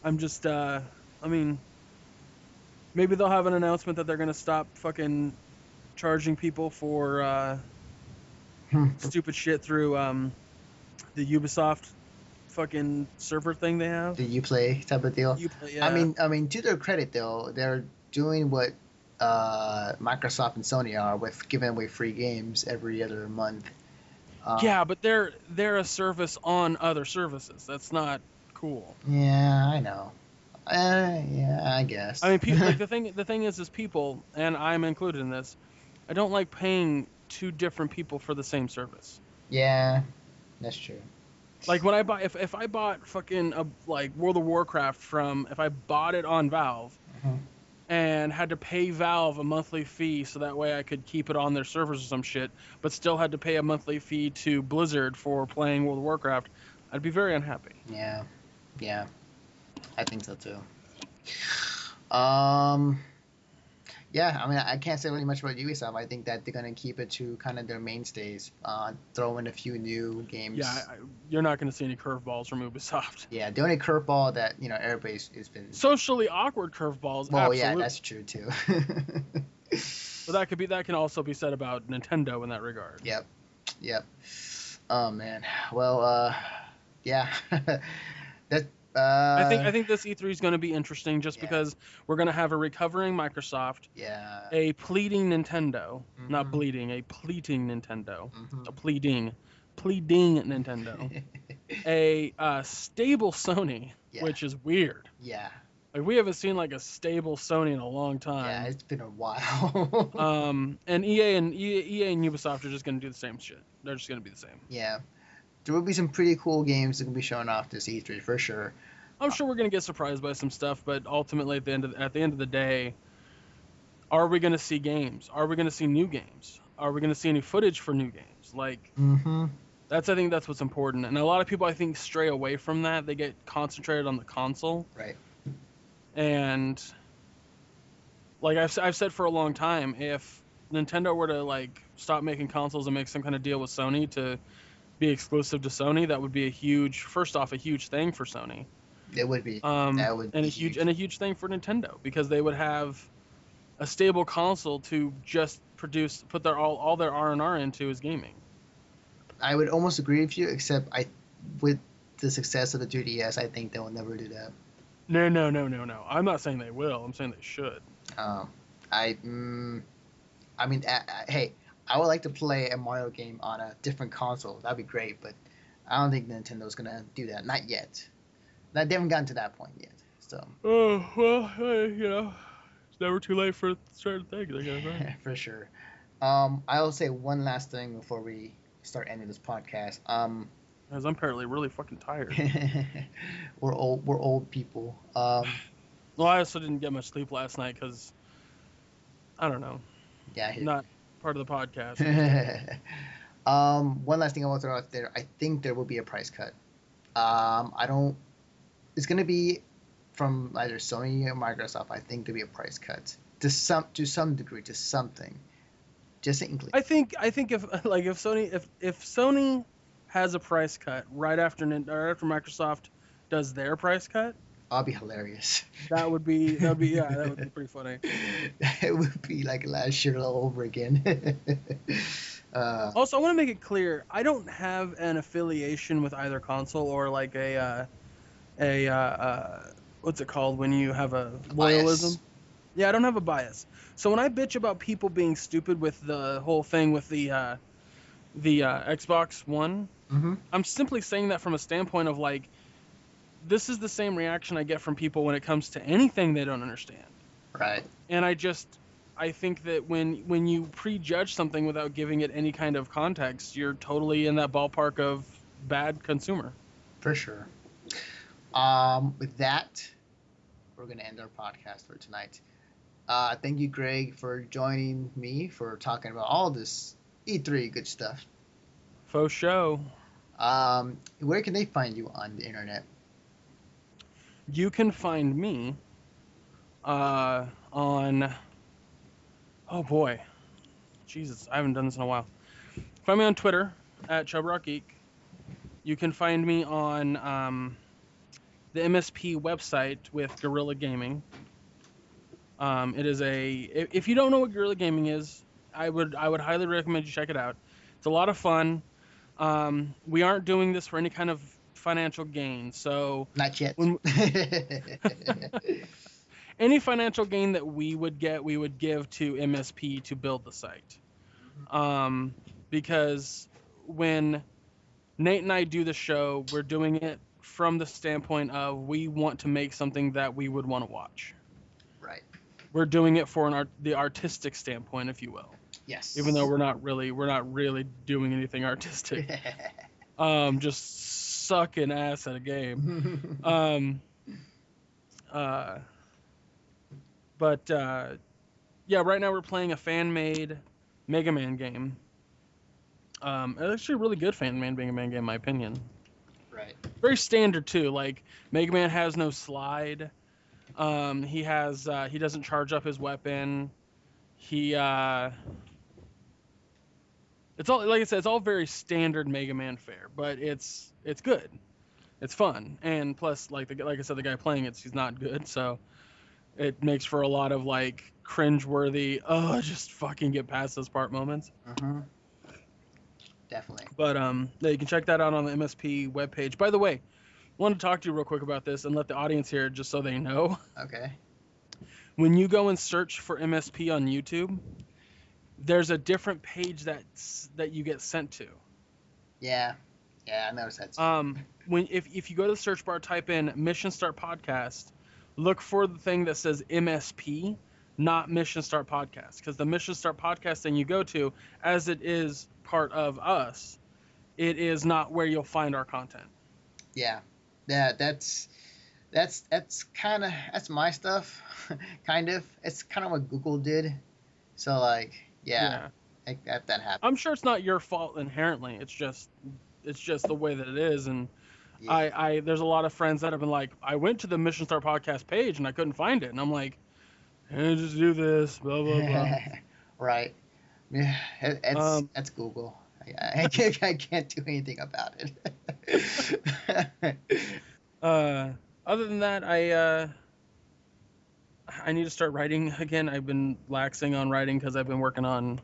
I'm just, I mean, maybe they'll have an announcement that they're gonna stop fucking charging people for stupid shit through the Ubisoft fucking server thing they have. The Uplay type of deal. Uplay, yeah. I mean, to their credit though, they're doing what Microsoft and Sony are with giving away free games every other month. Yeah, but they're a service on other services. That's not cool. Yeah, I know. Yeah, I guess. I mean, like the thing is people, and I'm included in this. I don't like paying two different people for the same service. Yeah, that's true. Like when I buy, if I bought fucking like World of Warcraft if I bought it on Valve, and had to pay Valve a monthly fee so that way I could keep it on their servers or some shit, but still had to pay a monthly fee to Blizzard for playing World of Warcraft, I'd be very unhappy. Yeah, I think so too. Yeah, I mean, I can't say really much about Ubisoft. I think that they're gonna keep it to kind of their mainstays. Throw in a few new games. Yeah, you're not gonna see any curveballs from Ubisoft. Yeah, the only curveball that everybody's has been socially awkward curveballs. Well, absolutely. yeah, that's true too. But that can also be said about Nintendo in that regard. Yep. Oh man. Well, yeah. that. I think this E3 is going to be interesting just because we're going to have a recovering Microsoft, a pleading Nintendo, not bleeding, a pleading Nintendo, a pleading Nintendo, a stable Sony, which is weird. Yeah. Like we haven't seen like a stable Sony in a long time. Yeah, it's been a while. And EA and Ubisoft are just going to do the same shit. They're just going to be the same. Yeah. There will be some pretty cool games that can be shown off this E3 for sure. I'm sure we're gonna get surprised by some stuff, but ultimately at the end of the day, are we gonna see games? Are we gonna see new games? Are we gonna see any footage for new games? Like, I think that's what's important. And a lot of people I think stray away from that. They get concentrated on the console. Right. And like I've said for a long time, if Nintendo were to like stop making consoles and make some kind of deal with Sony to be exclusive to Sony, that would be a huge thing for Sony. It would be. That would be huge. And a huge thing for Nintendo because they would have a stable console to just put their all their R&R into is gaming. I would almost agree with you, except with the success of the 2DS, I think they will never do that. No. I'm not saying they will. I'm saying they should. Hey, I would like to play a Mario game on a different console. That'd be great, but I don't think Nintendo's gonna do that. Not yet. They haven't gotten to that point yet. So. Oh well, it's never too late for certain things. I guess, right? For sure. I'll say one last thing before we start ending this podcast. Because I'm apparently really fucking tired. We're old people. Well, I also didn't get much sleep last night because I don't know. Yeah. Not part of the podcast. One last thing I want to throw out there. I think there will be a price cut. It's going to be from either Sony or Microsoft. I think there'll be a price cut to some degree, to something. Just an inkling. I think if Sony has a price cut right after Microsoft does their price cut, I'll be hilarious. That would be pretty funny. It would be like last year all over again. Also, I want to make it clear, I don't have an affiliation with either console or like a what's it called when you have a loyalism? Yeah, I don't have a bias. So when I bitch about people being stupid with the whole thing with the Xbox One, Mm-hmm. I'm simply saying that from a standpoint of like, this is the same reaction I get from people when it comes to anything they don't understand. Right. And I think that when you prejudge something without giving it any kind of context, you're totally in that ballpark of bad consumer. For sure. With that, we're gonna end our podcast for tonight. Thank you, Greg, for joining me for talking about all this E3 good stuff. Faux show. Where can they find you on the internet? You can find me on, oh boy, Jesus, I haven't done this in a while. Find me on Twitter at ChubRockGeek. You can find me on the MSP website with Guerrilla Gaming. It is if you don't know what Guerrilla Gaming is, I would highly recommend you check it out. It's a lot of fun. We aren't doing this for any kind of financial gain, so Not yet. when any financial gain that we would get, we would give to MSP to build the site. Because when Nate and I do the show, we're doing it from the standpoint of we want to make something that we would want to watch. Right. We're doing it for the artistic standpoint, if you will. Yes. Even though we're not really doing anything artistic. Just sucking ass at a game. Yeah, right now we're playing a fan-made Mega Man game. It's actually a really good fan-made Mega Man game, in my opinion. Right. Very standard too. Like Mega Man has no slide. He doesn't charge up his weapon. It's all, like I said, it's all very standard Mega Man fare, but it's good. It's fun, and plus, like I said, the guy playing he's not good, so it makes for a lot of like cringe-worthy, just fucking get past this part moments. Uh-huh. Definitely. But yeah, you can check that out on the MSP webpage. By the way, I wanted to talk to you real quick about this and let the audience hear it just so they know. Okay. When you go and search for MSP on YouTube, there's a different page that you get sent to. Yeah. Yeah, I noticed that too. If you go to the search bar, type in Mission Start Podcast, look for the thing that says MSP, not Mission Start Podcast, because the Mission Start Podcast thing you go to, as it is part of us, it is not where you'll find our content. Yeah. Yeah, that's kind of, that's my stuff. Kind of. It's kind of what Google did. So like, yeah. That happened. I'm sure it's not your fault inherently. It's just the way that it is. And yeah. There's a lot of friends that have been like, I went to the Mission Start Podcast page and I couldn't find it. And I'm like, hey, just do this, blah, blah, blah. Right. Yeah, that's Google. I can't do anything about it. Other than that, I need to start writing again. I've been laxing on writing because I've been working on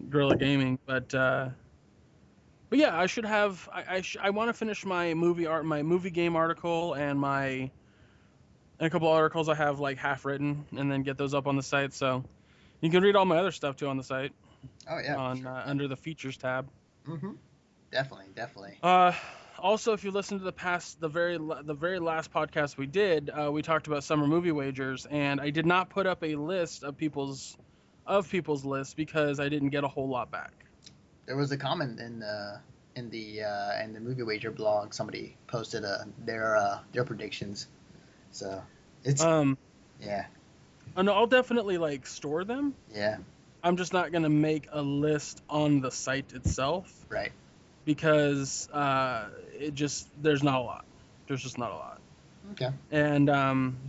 Guerrilla Gaming, but yeah, I should have. I want to finish my movie game article and a couple articles I have like half written, and then get those up on the site. So you can read all my other stuff too on the site. Oh yeah. On sure. Under the features tab. Mhm. Definitely. Also, if you listen to the very last podcast we did, we talked about summer movie wagers, and I did not put up a list of people's lists because I didn't get a whole lot back. There was a comment in the movie wager blog. Somebody posted their predictions, so it's yeah. And I'll definitely like store them. Yeah. I'm just not gonna make a list on the site itself. Right. Because there's not a lot. There's just not a lot. Okay. And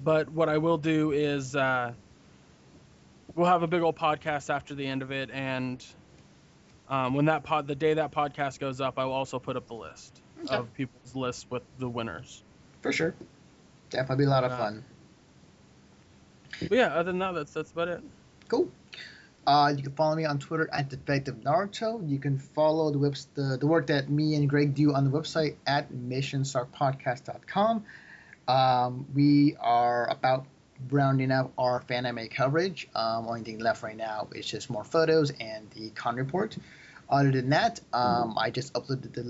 but what I will do is we'll have a big old podcast after the end of it, and when the day that podcast goes up, I will also put up the list of people's lists with the winners. For sure. Definitely be a lot of fun. But yeah, other than that, that's about it. Cool. You can follow me on Twitter at Defective Naruto. You can follow the work that me and Greg do on the website at missionstartpodcast.com. We are about rounding up our fan anime coverage. Only thing left right now is just more photos and the con report. Other than that, I just uploaded the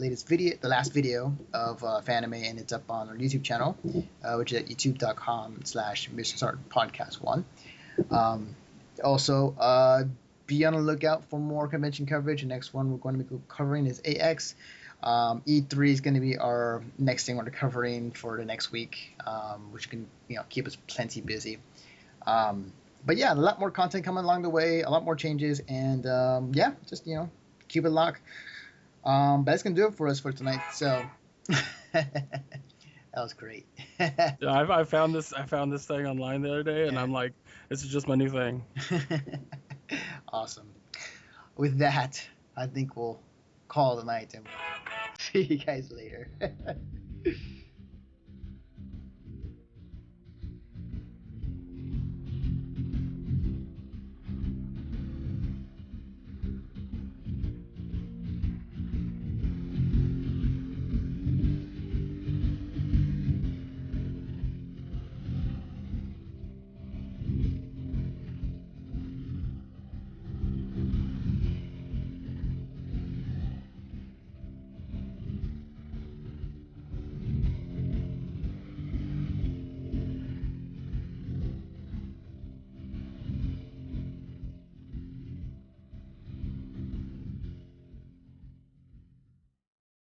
last video of Fanime, and it's up on our YouTube channel, which is at youtube.com/MrStartPodcast1. Also, be on the lookout for more convention coverage. The next one we're going to be covering is AX. E3 is going to be our next thing we're covering for the next week, which can keep us plenty busy. But yeah, a lot more content coming along the way, a lot more changes, and just keep it locked. But that's gonna do it for us for tonight. So that was great. Yeah, I found this thing online the other day, and I'm like, this is just my new thing. Awesome. With that, I think we'll call it a night and see you guys later.